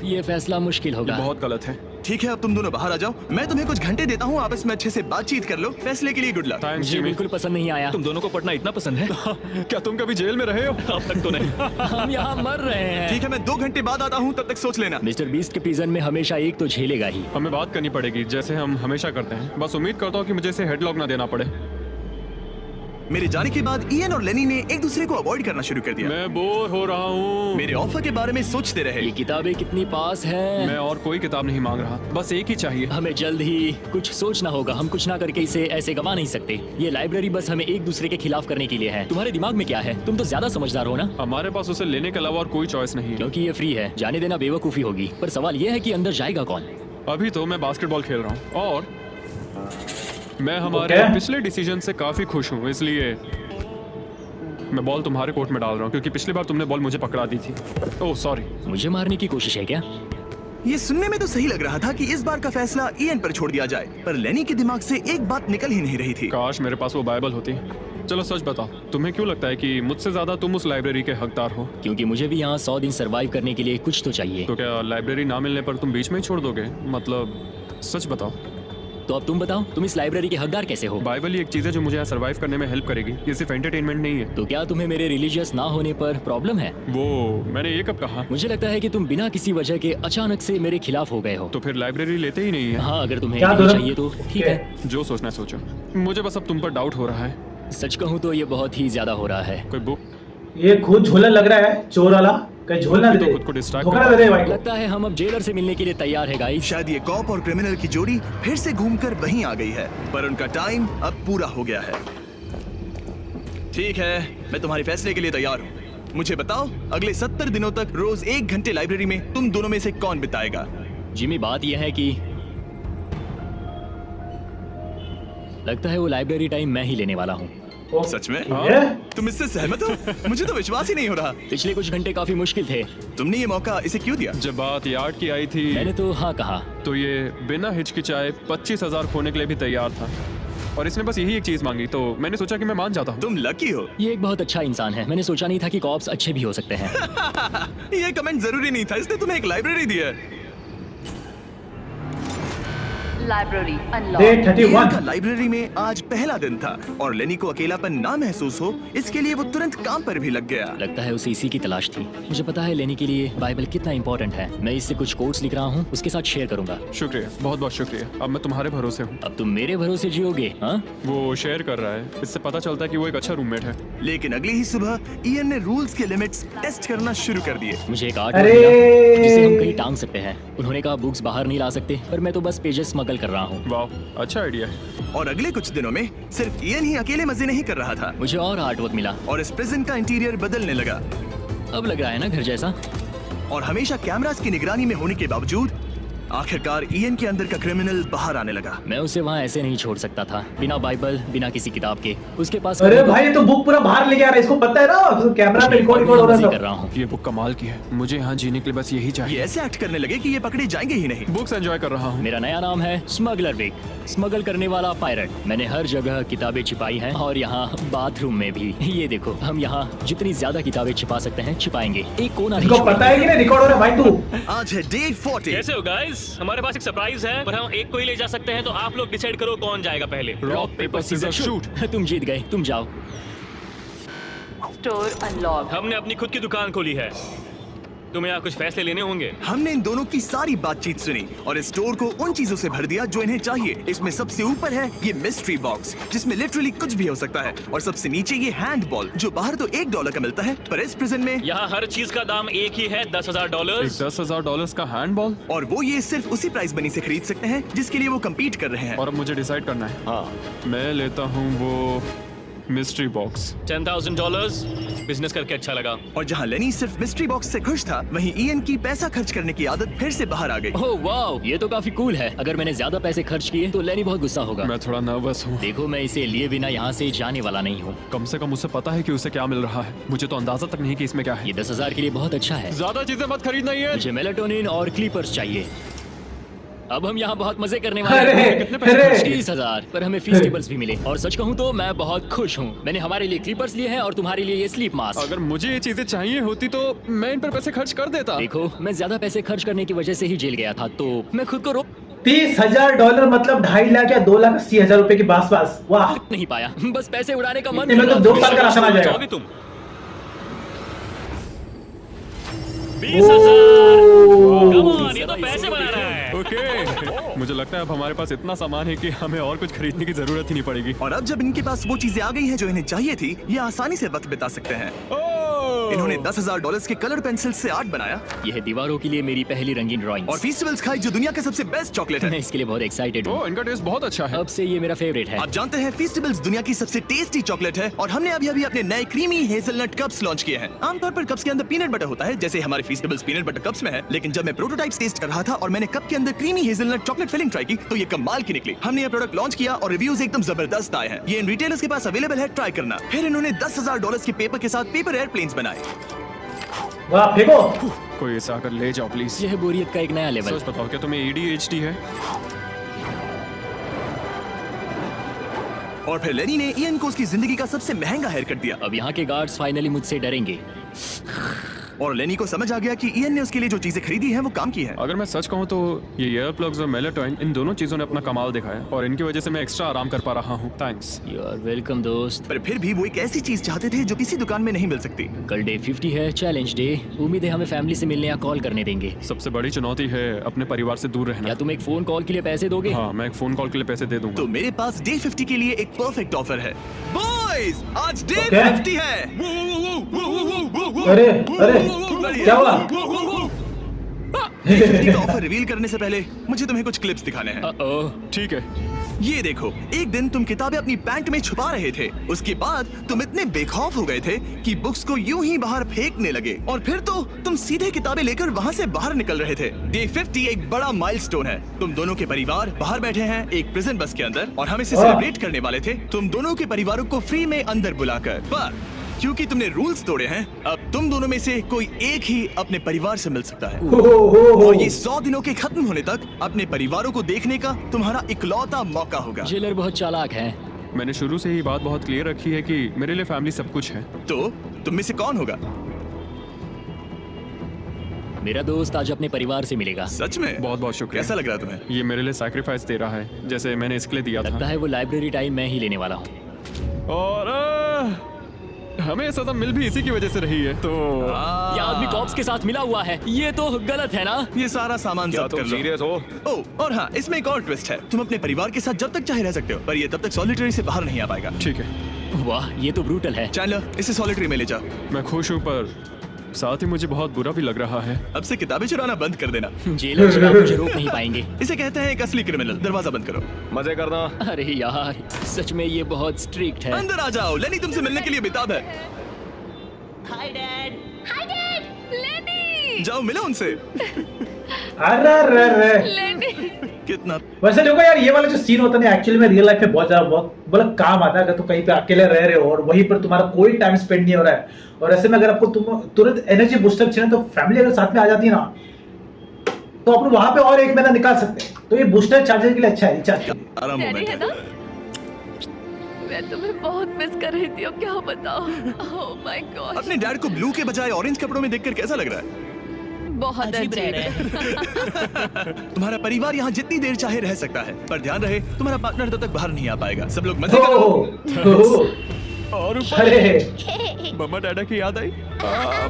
ये फैसला मुश्किल होगा। बहुत गलत है। ठीक है, अब तुम दोनों बाहर आ जाओ। मैं तुम्हें कुछ घंटे देता हूँ, आपस में अच्छे से बातचीत कर लो। फैसले के लिए गुड लक। थैंक्स मुझे जिमी। बिल्कुल पसंद नहीं आया। तुम दोनों को पढ़ना इतना पसंद है? क्या तुम कभी जेल में रहे हो? अब तक तो नहीं। हम यहाँ मर रहे हैं। ठीक है, मैं 2 घंटे बाद आता हूँ, तब तक सोच लेना। मिस्टर बीस्ट के प्रिजन में हमेशा एक तो झेलेगा ही। हमें बात करनी पड़ेगी जैसे हम हमेशा करते हैं। बस उम्मीद करता हूँ कि मुझे इसे हेडलॉक ना देना पड़े। मेरे जाने के बाद इयन और लेनी ने एक दूसरे को अवॉइड करना शुरू कर दिया। मैं बोर हो रहा हूँ। मेरे ऑफर के बारे में सोचते रहे। ये किताबें कितनी पास हैं। मैं और कोई किताब नहीं मांग रहा, बस एक ही चाहिए। हमें जल्द ही कुछ सोचना होगा। हम कुछ ना करके इसे ऐसे गवा नहीं सकते। ये लाइब्रेरी बस हमें एक दूसरे के खिलाफ करने के लिए है। तुम्हारे दिमाग में क्या है? तुम तो ज्यादा समझदार हो ना। हमारे पास उसे लेने के अलावा और कोई चॉइस नहीं है। क्योंकि ये फ्री है, जाने देना बेवकूफी होगी। पर सवाल ये है कि अंदर जाएगा कौन? अभी तो मैं बास्केटबॉल खेल रहा हूँ और मैं हमारे Okay. पिछले डिसीजन से काफी खुश हूँ, इसलिए मैं बॉल तुम्हारे कोर्ट में डाल रहा हूँ क्योंकि पिछली बार तुमने बॉल मुझे पकड़ा दी थी। Oh sorry. मुझे मारने की कोशिश है क्या? ये सुनने में तो सही लग रहा था कि इस बार का फैसला इयन पर छोड़ दिया जाए, पर लेनी के दिमाग से एक बात निकल ही नहीं रही थी। काश मेरे पास वो बाइबल होती। चलो सच बताओ, तुम्हें क्यों लगता है कि मुझसे ज्यादा तुम उस लाइब्रेरी के हकदार हो? क्योंकि मुझे भी यहाँ 100 दिन सरवाइव करने के लिए कुछ तो चाहिए। तो क्या लाइब्रेरी ना मिलने पर तुम बीच में ही छोड़ दोगे? मतलब सच बताओ। तो अब तुम बताओ, तुम इस लाइब्रेरी के हकदार कैसे हो? बाइबल ही एक चीज है जो मुझे यहाँ सरवाइव करने में हेल्प करेगी। ये सिर्फ एंटरटेनमेंट नहीं है। तो क्या तुम्हें मेरे रिलीजियस ना होने पर प्रॉब्लम है? वो मैंने ये कब कहा? मुझे लगता है कि तुम बिना किसी वजह के अचानक से मेरे खिलाफ हो गए हो। तो फिर लाइब्रेरी लेते ही नहीं है। हाँ, अगर तुम्हें क्या नहीं दोनों? चाहिए तो ठीक है। जो सोचना है सोचो। मुझे बस अब तुम पर डाउट हो रहा है। सच कहूँ तो ये बहुत ही ज्यादा हो रहा है। कोई बुक? ये खुद झोला लग रहा है, चोर वाला। कहीं झोल ना दे तो दे, खुद को distract धोखा ना दे दे भाई को। लगता है हम अब जेलर से मिलने के लिए तैयार है गाइस। शायद ये कॉप और क्रिमिनल की जोड़ी फिर से घूमकर वहीं आ गई है, पर उनका टाइम अब पूरा हो गया है। ठीक है, मैं तुम्हारे फैसले के लिए तैयार हूँ। मुझे बताओ, अगले 70 दिनों तक रोज 1 घंटे लाइब्रेरी में तुम दोनों में से कौन बिताएगा? जिमी, बात यह है कि लगता है वो लाइब्रेरी टाइम मैं ही लेने वाला हूँ। ओ, सच में? ये? तुम इससे सहमत हो? मुझे तो विश्वास ही नहीं हो रहा। पिछले कुछ घंटे काफी मुश्किल थे। तुमने ये मौका इसे क्यों दिया? जब बात यार्ड की आई थी मैंने तो हाँ कहा। तो ये बिना हिचकिचाए 25,000 खोने के लिए भी तैयार था, और इसने बस यही एक चीज मांगी, तो मैंने सोचा कि मैं मान जाता हूँ। तुम लकी हो। ये एक बहुत अच्छा इंसान है। मैंने सोचा नहीं था कि कॉप्स अच्छे भी हो सकते हैं। ये कमेंट जरूरी नहीं था, इसने तुम्हें एक लाइब्रेरी दी है। Library day unlocked. इयन 31 का लाइब्रेरी में आज पहला दिन था और लेनी को अकेलापन ना महसूस हो, इसके लिए वो तुरंत काम पर भी लग गया। लगता है उसे इसी की तलाश थी। मुझे पता है लेनी के लिए बाइबल कितना इंपॉर्टेंट है। मैं इससे कुछ कोट्स लिख रहा हूँ, उसके साथ शेयर करूंगा। शुक्रिया, बहुत बहुत शुक्रिया। अब मैं तुम्हारे भरोसे हूँ। अब तुम मेरे भरोसे जियोगे? हाँ, वो शेयर कर रहा है, इससे पता चलता है कि वो एक अच्छा रूममेट है। लेकिन अगली ही सुबह इयन ने रूल्स के लिमिट्स टेस्ट करना शुरू कर दिए। मुझे एक आर्ट अरे! मिला जिसे हम कहीं टांग सकते हैं। उन्होंने कहा बुक्स बाहर नहीं ला सकते, पर मैं तो बस पेजेस स्मगल कर रहा हूँ। वाह, अच्छा आइडिया है। और अगले कुछ दिनों में सिर्फ इयन ही अकेले मजे नहीं कर रहा था मुझे और आर्ट वर्क मिला। और इस प्रिजन का इंटीरियर बदलने लगा। अब लग रहा है ना घर जैसा। और हमेशा कैमरास की निगरानी में होने के बावजूद आखिरकार इयन के अंदर का क्रिमिनल बाहर आने लगा। मैं उसे वहाँ ऐसे नहीं छोड़ सकता था, बिना बाइबल, बिना किसी किताब के। उसके पास अरे भाई ये तो बुक पूरा बाहर लेके आ रहा है, इसको पता है ना, कैमरा पे रिकॉर्ड हो रहा मजे है कर सब। रहा हूँ। ये बुक कमाल की है, मुझे यहाँ जीने के लिए बस यही ये चाहिए। ऐसे एक्ट करने लगे कि ये पकड़े जाएंगे ही नहीं। बुक्स एंजॉय कर रहा हूँ। मेरा नया नाम है स्मगलर विक, स्मगल करने वाला पायरट। मैंने हर जगह किताबें छिपाई हैं, और यहाँ बाथरूम में भी। ये देखो, हम यहाँ जितनी ज्यादा किताबें छिपा सकते हैं छिपाएंगे, एक कोना नहीं इसको पता है कि नहीं रिकॉर्ड हो रहा है भाई तू? आज है डे 40। कैसे हो गाइस? हमारे पास एक सरप्राइज है, पर हम एक को ही ले जा सकते हैं, तो आप लोग डिसाइड करो कौन जाएगा पहले। Rock paper scissor shoot. तुम जीत गए, तुम जाओ। Store unlocked. हमने अपनी खुद की दुकान खोली है, तुम्हें यहाँ कुछ फैसले लेने होंगे। हमने इन दोनों की सारी बातचीत सुनी और इस स्टोर को उन चीजों से भर दिया जो इन्हें चाहिए। इसमें सबसे ऊपर है ये मिस्ट्री बॉक्स, जिसमें लिटरली कुछ भी हो सकता है, और सबसे नीचे ये हैंडबॉल, जो बाहर तो $1 का मिलता है, पर इस प्रिजन में यहाँ हर चीज का दाम एक ही है, $10,000। एक $10,000 का हैंडबॉल। और वो ये सिर्फ उसी प्राइस मनी से खरीद सकते हैं जिसके लिए वो कम्पीट कर रहे हैं। और अब मुझे डिसाइड करना है। हाँ, मैं लेता हूँ वो मिस्ट्री बॉक्स। $10,000 बिजनेस करके अच्छा लगा। और जहाँ लेनी सिर्फ मिस्ट्री बॉक्स से खुश था, वहीं इयन की पैसा खर्च करने की आदत फिर से बाहर आ गई। ओह वाओ, ये तो काफी कूल है। अगर मैंने ज्यादा पैसे खर्च किए तो लेनी बहुत गुस्सा होगा। मैं थोड़ा नर्वस हूँ। देखो, मैं इसे लिए बिना यहाँ से जाने वाला नहीं हूँ। कम से कम उसे पता है कि उसे क्या मिल रहा है, मुझे तो अंदाजा तक नहीं कि इसमें क्या है। ये 10,000 के लिए बहुत अच्छा है। ज्यादा चीजें मत खरीदना ये। मुझे मेलाटोनिन और क्लीपर्स चाहिए। अब हम यहाँ बहुत मजे करने वाले अरे, हैं। कितने पैसे अरे। 30,000, पर हमें फेस्टिवल्स भी मिले। और सच कहूँ तो मैं बहुत खुश हूँ। मैंने हमारे लिए क्लीपर्स लिए हैं और तुम्हारे लिए ये स्लीप मास्क। अगर मुझे ये चीजें चाहिए होती तो मैं इन पर पैसे खर्च कर देता। देखो, मैं ज्यादा पैसे खर्च करने की वजह से ही जेल गया था, तो मैं खुद को रोक $30,000 मतलब 2.5 लाख या 2,80,000 रुपए के आसपास। वाह, नहीं पाया। बस पैसे उड़ाने का मन इतने में कर तो रहा 2 था। साल का राशन आ जाएगा। जाओगे तुम? ओह। 20,000। Come on, ये तो पैसे बना रहा है। ओके, मुझे लगता है अब हमारे पास इतना सामान है कि हमें और कुछ खरीदने की जरूरत ही नहीं पड़ेगी। और अब जब इनके पास वो चीजें आ गई हैं जो इन्हें चाहिए थी, ये आसानी से वक्त बिता सकते हैं। इन्होंने $10,000 के कलर पेंसिल से आर्ट बनाया यह है दीवारों के लिए मेरी पहली रंगीन ड्राइंग। और फेस्टिवल्स खाई जो दुनिया का सबसे बेस्ट चॉकलेट मैं है। इसके लिए बहुत एक्साइटेड हूँ। ओह, इनका टेस्ट बहुत अच्छा है। अब से ये मेरा फेवरेट है। आप जानते हैं फेस्टिवल्स दुनिया की सबसे टेस्टी चॉकलेट है, और हमने अभी अभी अपने नए क्रीमी हेजलनट कप्स लॉन्च किए हैं। आमतौर पर कप्स के अंदर पीनट बटर होता है, जैसे हमारे फेस्टिवल्स पीनट बटर कप्स में है, लेकिन जब मैं प्रोटोटाइप्स टेस्ट कर रहा था और मैंने कप के अंदर creamy hazelnut chocolate filling try की, तो ये कमाल की निकली। हमने ये प्रोडक्ट लॉन्च किया और रिव्यूज एकदम जबरदस्त आए हैं। ये इन रिटेलर्स के पास अवेलेबल है, ट्राई करना। फिर इन्होंने $10,000 के पेपर के साथ पेपर एयरप्लेन्स बनाए। वाह, फेंको। कोई इसे आकर ले जाओ प्लीज। यह बोरियत का एक नया लेवल। सच बताओ, क्या तुम्हें ADHD है? और फिर लेनी ने इयन को उसकी जिंदगी का सबसे महंगा हेयर कट दिया, अब यहाँ के गार्ड्स फाइनली मुझसे डरेंगे। और लेनी को समझ आ गया कि इयन ने उसके लिए जो चीजें खरीदी हैं वो काम की हैं। अगर मैं सच कहूँ तो ये ईयर प्लग्स और मेलाटोनिन, इन दोनों चीजों ने अपना कमाल दिखाया, और इनकी वजह से मैं एक्स्ट्रा आराम कर पा रहा हूँ। थैंक्स। यू आर वेलकम दोस्त। पर फिर भी वो एक ऐसी चीज चाहते थे जो किसी दुकान में नहीं मिल सकती। कल डे 50 है, चैलेंज डे। उम्मीद है हमें फैमिली से मिलने या कॉल करने देंगे। सबसे बड़ी चुनौती है अपने परिवार से दूर रहना। क्या तुम एक फोन कॉल के लिए पैसे दोगे? हाँ, मैं एक फोन कॉल के लिए पैसे दे दूंगा। तो मेरे पास डे 50 के लिए एक परफेक्ट ऑफर है। बोल बॉयज, आज डे Okay. 50 है। अरे अरे क्या हुआ? Day 50 का ऑफर रिवील करने से पहले मुझे तुम्हें कुछ क्लिप्स दिखाने हैं। ओह, ठीक है। ये देखो, एक दिन तुम किताबें अपनी पैंट में छुपा रहे थे। उसके बाद तुम इतने बेखौफ हो गए थे कि बुक्स को यूं ही बाहर फेंकने लगे, और फिर तो तुम सीधे किताबें लेकर वहाँ से बाहर निकल रहे थे। डे 50 एक बड़ा माइलस्टोन है। तुम दोनों के परिवार बाहर बैठे हैं एक प्रिजन बस के अंदर, और हम इसे सेलिब्रेट करने वाले थे तुम दोनों के परिवारों को फ्री में अंदर बुलाकर। पर क्योंकि तुमने रूल्स तोड़े हैं, अब तुम दोनों में से कोई एक ही अपने परिवार से मिल सकता है। और ये 100 दिनों के खत्म होने तक अपने परिवारों को देखने का तुम्हारा इकलौता मौका होगा। जेलर बहुत चालाक है। मैंने शुरू से ही बात बहुत क्लियर रखी है कि मेरे लिए फैमिली सब कुछ है। तो तुम में से कौन होगा? मेरा दोस्त आज अपने परिवार से मिलेगा। सच में? बहुत बहुत शुक्रिया। कैसा लग रहा है तुम्हें? ये मेरे लिए सैक्रिफाइस दे रहा है, जैसे मैंने इसके लिए दिया लगता था। है वो लाइब्रेरी टाइम मैं ही लेने वाला हूँ। और हमें सजा मिल भी इसी की वजह से रही है। तो ये आदमी कॉप्स के साथ मिला हुआ है, ये तो गलत है ना? ये सारा सामान जब्त कर लो। सीरियस हो? ओह, और हाँ, इसमें एक और ट्विस्ट है। तुम अपने परिवार के साथ जब तक चाहे रह सकते हो, पर ये तब तक सॉलिटरी से बाहर नहीं आ पाएगा। ठीक है। वाह, ये तो ब्रूटल है। चैंडलर, इसे सॉलिटरी में ले जाओ। मैं खुश हूँ, पर साथ ही मुझे बहुत बुरा भी लग रहा है। अब से किताबें चुराना बंद कर देना। जेलर जनाब मुझे रोक नहीं पाएंगे। इसे कहते हैं एक असली क्रिमिनल। दरवाजा बंद करो। मजे करना। अरे यार, सच में ये बहुत स्ट्रिक्ट है। अंदर आ जाओ, लेनी तुमसे मिलने के लिए बेताब है। हाय डैड, लेनी, जाओ मिलो उनसे। अरे अरे अरे लेनी। कितना वैसे देखो यार, ये वाला जो सीन होता है ना, एक्चुअली में रियल लाइफ में बहुत ज्यादा बहुत काम आता है। अगर तुम कहीं पे अकेले रह रहे हो और वहीं पर तुम्हारा कोई टाइम स्पेंड नहीं हो रहा है, और ऐसे में अगर आपको तुम तुरंत एनर्जी बूस्टर चाहिए, तो फैमिली अगर साथ में आ जाती है ना, तो अपन वहां पे और एक महीना निकाल सकते हैं। तो ये बूस्टर चार्जर के लिए अच्छा है, रिचार्ज। आराम डैडी मोमेंट है है। ना? मैं तुम्हें बहुत मिस कर रही थी, अब क्या बताओ। ओह माय गॉड, अपने डैड को ब्लू के बजाय ऑरेंज कपड़ों में देखकर कैसा लग रहा है? बहुत अजीब तुम्हारा परिवार यहाँ जितनी देर चाहे रह सकता है, पर ध्यान रहे तुम्हारा पार्टनर तब तक बाहर नहीं आ पाएगा। सब लोग मजे करो। और ऊपर अरे मम्मा डैडा की याद आई।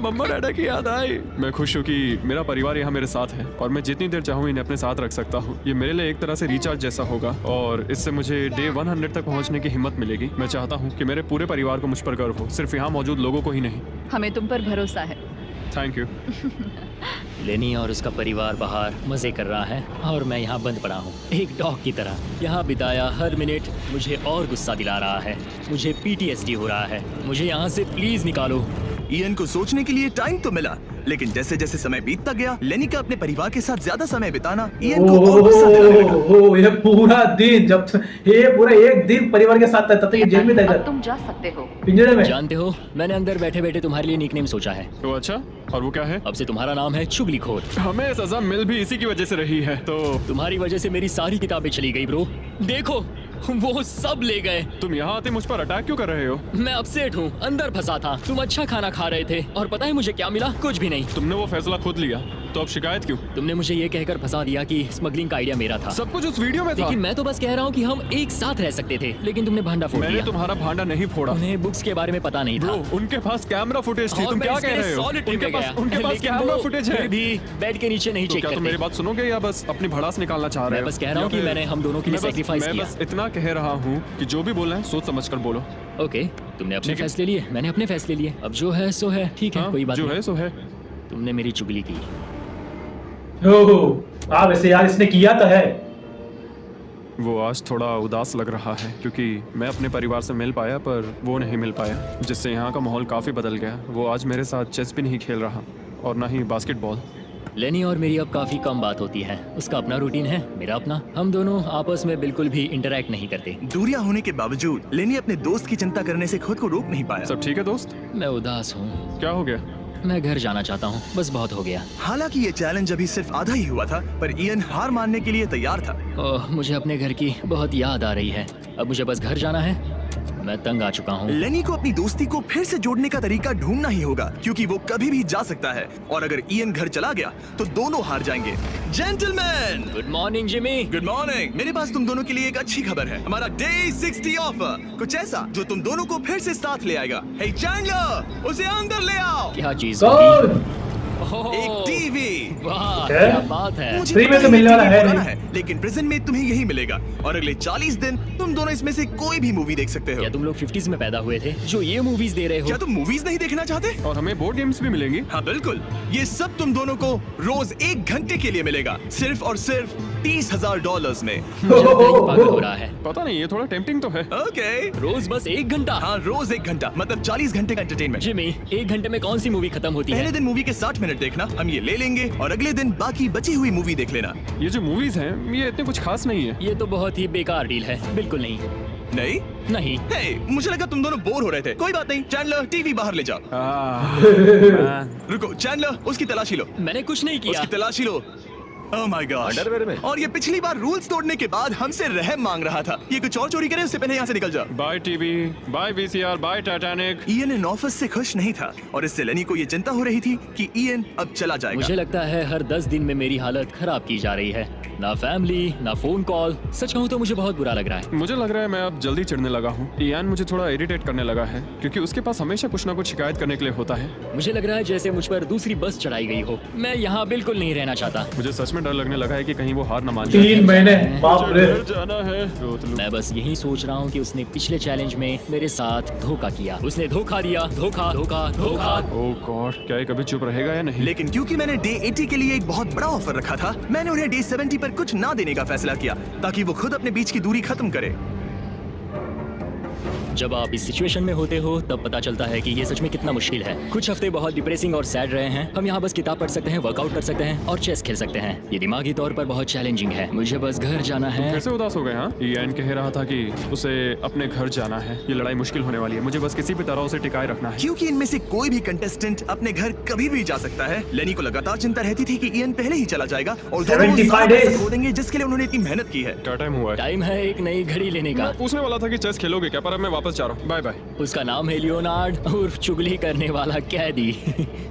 मम्मा डैडा की याद आई। मैं खुश हूँ कि मेरा परिवार यहाँ मेरे साथ है, और मैं जितनी देर चाहूँ इन्हें अपने साथ रख सकता हूँ। ये मेरे लिए एक तरह से रिचार्ज जैसा होगा, और इससे मुझे डे 100 तक पहुँचने की हिम्मत मिलेगी। मैं चाहता हूँ कि मेरे पूरे परिवार को मुझ पर गर्व हो, सिर्फ यहाँ मौजूद लोगों को ही नहीं। हमें तुम पर भरोसा है। Thank you. लेनी और उसका परिवार बाहर मजे कर रहा है, और मैं यहाँ बंद पड़ा हूँ एक डॉग की तरह। यहाँ बिताया हर मिनट मुझे और गुस्सा दिला रहा है। मुझे PTSD हो रहा है। मुझे यहाँ से प्लीज निकालो। इयन को सोचने के लिए टाइम तो मिला, लेकिन जैसे जैसे समय बीतता गया, लेनी का अपने परिवार के साथ ज्यादा समय बिताना इयन को और गुस्सा दिलाने लगा। ये पूरा दिन, जब ये पूरा एक दिन परिवार के साथ था, तब तक ये जेल में था, अब इधर तुम जा सकते हो। पिंजरे में। जानते हो, मैंने अंदर बैठे बैठे तुम्हारे लिए निकनेम सोचा है। तो अच्छा, और वो क्या है? अब से तुम्हारा नाम है चुगलीखोर। हमें सजा मिल भी इसी की वजह से रही है। तो तुम्हारी वजह से मेरी सारी किताबें चली गई ब्रो। देखो, वो सब ले गए। तुम यहाँ आते मुझ पर अटैक क्यों कर रहे हो? मैं अपसेट हूँ, अंदर फंसा था। तुम अच्छा खाना खा रहे थे, और पता है मुझे क्या मिला? कुछ भी नहीं। तुमने वो फैसला खुद लिया, तो अब शिकायत क्यों? तुमने मुझे ये कहकर फंसा दिया कि स्मगलिंग का आइडिया मेरा था। सब कुछ उस वीडियो में था। लेकिन मैं तो बस कह रहा हूँ कि हम एक साथ रह सकते थे, लेकिन तुमने भांडा फोड़ मैंने दिया। तुम्हारा भांडा नहीं फोड़ा। उन्हें बुक्स के बारे में पता नहीं था। ब्रो, उनके पास कैमरा फुटेज थी। और तुम मैं क्या इसके कह लिए रहे हो? solitary उनके में पास गया। उनके पास लेकिन कैमरा वो फुटेज है। फिर भी बेड के नीचे नहीं तो चेक क्या तुम करते। मेरी बात सुनोगे या बस अपनी भड़ास निकालना चाह रहे मैं हो? बस कह रहा हूँ या कि फिर- मैंने हम दोनों के लिए मैं बस- sacrifice मैं किया। बस इतना कह रहा हूँ कि जो भी बोलना है सोच समझ कर बोलो। ओके, तुमने अपने ठीक है। फैसले लिए, मैंने अपने फैसले लिए। अब जो है सो है, ठीक है, हाँ, कोई बात जो नहीं। है सो है। तुमने मेरी चुगली की। हाँ वैसे यार, इसने किया तो है। वो आज थोड़ा उदास लग रहा है, क्योंकि मैं अपने परिवार से मिल पाया पर वो नहीं मिल पाया, जिससे यहाँ का माहौल काफ़ी बदल गया। वो आज मेरे साथ चेस भी नहीं खेल रहा, और ना ही बास्केटबॉल। लेनी और मेरी अब काफी कम बात होती है। उसका अपना रूटीन है, मेरा अपना। हम दोनों आपस में बिल्कुल भी इंटरेक्ट नहीं करते। दूरियां होने के बावजूद लेनी अपने दोस्त की चिंता करने से खुद को रोक नहीं पाया। सब ठीक है दोस्त? मैं उदास हूँ। क्या हो गया? मैं घर जाना चाहता हूँ, बस बहुत हो गया। हालांकि ये चैलेंज अभी सिर्फ आधा ही हुआ था, पर इयन हार मानने के लिए तैयार था। ओह, मुझे अपने घर की बहुत याद आ रही है। अब मुझे बस घर जाना है। मैं तंग आ चुका हूँ। लेनी को अपनी दोस्ती को फिर से जोड़ने का तरीका ढूंढना ही होगा, क्योंकि वो कभी भी जा सकता है, और अगर इयन घर चला गया तो दोनों हार जाएंगे। Gentleman, good morning Jimmy. Good morning. मेरे पास तुम दोनों के लिए एक अच्छी खबर है। हमारा डे 60 ऑफर, कुछ ऐसा जो तुम दोनों को फिर से साथ ले आएगा। हे चैंडलर, उसे अंदर ले आओ। क्या चीज होगी? कौन? ओह, एक टीवी। वाह क्या? क्या बात है। मुझे फ्री में पता तो है मिलने ये वाला TV है पुराना नहीं। है, लेकिन प्रिजन में तुम्हें यही मिलेगा और अगले 40 दिन तुम दोनों इसमें से कोई भी मूवी देख सकते हो। क्या तुम लोग 50s में पैदा हुए थे जो ये मूवीज दे रहे हो? क्या तुम मूवीज नहीं देखना चाहते? और हमें बोर्ड गेम्स भी मिलेंगी। हाँ बिल्कुल, ये सब तुम दोनों को रोज 1 घंटे के लिए मिलेगा, सिर्फ और सिर्फ $30,000 में। मुझे लगता है ये पागल हो रहा है। पता नहीं, ये थोड़ा टेम्पटिंग तो है। ओके। रोज बस 1 घंटा? हाँ रोज 1 घंटा, मतलब 40 घंटे का एंटरटेनमेंट। जिमी, 1 घंटे में कौन सी मूवी खत्म होती पहले है? दिन मूवी के 60 मिनट देखना, हम ये ले लेंगे और अगले दिन बाकी बची हुई मूवी देख लेना। ये जो मूवीज हैं, ये इतने कुछ खास नहीं है। ये तो बहुत ही बेकार डील है। बिल्कुल नहीं। नहीं? नहीं। हे, मुझे लगा तुम दोनों बोर हो रहे थे। कोई बात नहीं, चैंडलर टीवी बाहर ले जाओ। मैन। रुको चैंडलर, उसकी तलाशी लो, मैंने कुछ नहीं किया। उसकी तलाशी लो। Oh my gosh. अंडरवेयर में? और ये पिछली बार रूल्स तोड़ने के बाद हमसे रहम मांग रहा था। ये कुछ और चोरी करे उससे पहले यहाँ से निकल जा। Bye TV, bye VCR, bye Titanic. ईएन इन ऑफिस से खुश नहीं था और इससे लेनी को ये चिंता हो रही थी कि ईएन अब चला जाएगा। मुझे लगता है हर 10 दिन में मेरी हालत खराब की जा रही है। ना फैमिली, ना फोन कॉल। सच कहूँ तो मुझे बहुत बुरा लग रहा है। मुझे लग रहा है मैं अब जल्दी चिढ़ने लगा हूँ। इयान मुझे थोड़ा इरिटेट करने लगा है क्योंकि उसके पास हमेशा कुछ ना कुछ शिकायत करने के लिए होता है। मुझे लग रहा है जैसे मुझ पर दूसरी बस चढ़ाई गई हो। मैं यहाँ बिल्कुल नहीं रहना चाहता। मुझे सच में डर लगने लगा है कि कहीं वो हार न मान जाए। 3 महीने, बाप रे। मुझे घर जाना है। रोत लूं। मैं बस यही सोच रहा हूँ कि उसने पिछले चैलेंज में मेरे साथ धोखा किया। उसने धोखा दिया। धोखा धोखा धोखा। ओह गॉड, क्या ये कभी चुप रहेगा या नहीं? लेकिन क्योंकि मैंने डे 80 के लिए एक बहुत बड़ा ऑफर रखा था, मैंने उन्हें डे 70 पर कुछ ना देने का फैसला किया ताकि वो खुद अपने बीच की दूरी खत्म करे। जब आप इस सिचुएशन में होते हो तब पता चलता है कि ये सच में कितना मुश्किल है। कुछ हफ्ते बहुत डिप्रेसिंग और सैड रहे हैं। हम यहाँ बस किताब पढ़ सकते हैं, वर्कआउट कर सकते हैं और चेस खेल सकते हैं। ये दिमागी तौर पर बहुत चैलेंजिंग है। मुझे बस घर जाना है। कैसे उदास हो गए? हाँ, इयान कह रहा था कि उसे अपने घर जाना है। ये लड़ाई मुश्किल होने वाली है। मुझे बस किसी भी तरह उसे टिकाए रखना है। क्योंकि इनमें से कोई भी कंटेस्टेंट अपने घर कभी भी जा सकता है। लेनी को लगातार चिंता रहती थी कि ईएन पहले ही चला जाएगा और दोनों वो 75 सारा days। पैसा खो देंगे जिसके लिए उन्होंने इतनी मेहनत की है। क्या टाइम हुआ है? टाइम है एक नई घड़ी लेने का। मैं पूछने वाला था कि चेस खेलोगे क्या, पर अब मैं वापस जा रहा हूँ। Bye bye. उसका नाम है लियोनार्ड, उर्फ चुगली करने वाला कैदी।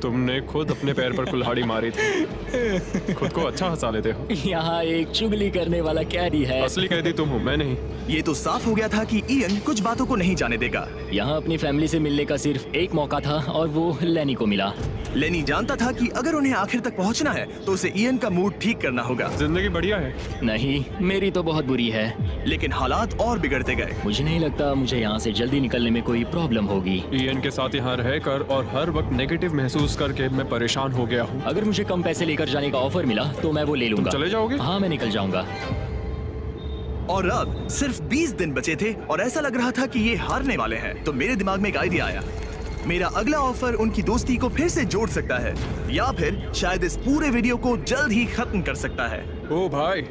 तुमने खुद अपने पैर पर कुल्हाड़ी मारी थी। खुद को अच्छा हंसा लेते हो। यहाँ एक चुगली करने वाला कैदी है। असली कैदी तुम हो, मैं नहीं। ये तो साफ हो गया था कि ईएन कुछ बातों को नहीं जाने देगा। यहाँ अपनी फैमिली से मिलने का सिर्फ एक मौका था और वो लेनी को मिला। लेनी जानता था कि अगर उन्हें आखिर तक पहुंचना है तो उसे ईएन का मूड ठीक करना होगा। जिंदगी बढ़िया है। नहीं, मेरी तो बहुत बुरी है। लेकिन हालात और बिगड़ते गए। मुझे नहीं लगता मुझे यहाँ से जल्दी निकलने में कोई प्रॉब्लम होगी। इयान के साथ यहाँ रहकर और हर वक्त नेगेटिव महसूस करके मैं परेशान हो गया हूँ। अगर मुझे कम पैसे लेकर जाने का ऑफर मिला तो मैं वो ले लूंगा। चले जाओगे? हाँ, मैं निकल जाऊंगा। और अब सिर्फ 20 दिन बचे थे और ऐसा लग रहा था कि ये हारने वाले हैं। तो मेरे दिमाग में एक आइडिया आया। मेरा अगला ऑफर उनकी दोस्ती को फिर से जोड़ सकता है या फिर शायद इस पूरे वीडियो को जल्द ही खत्म कर सकता है। ओ भाई,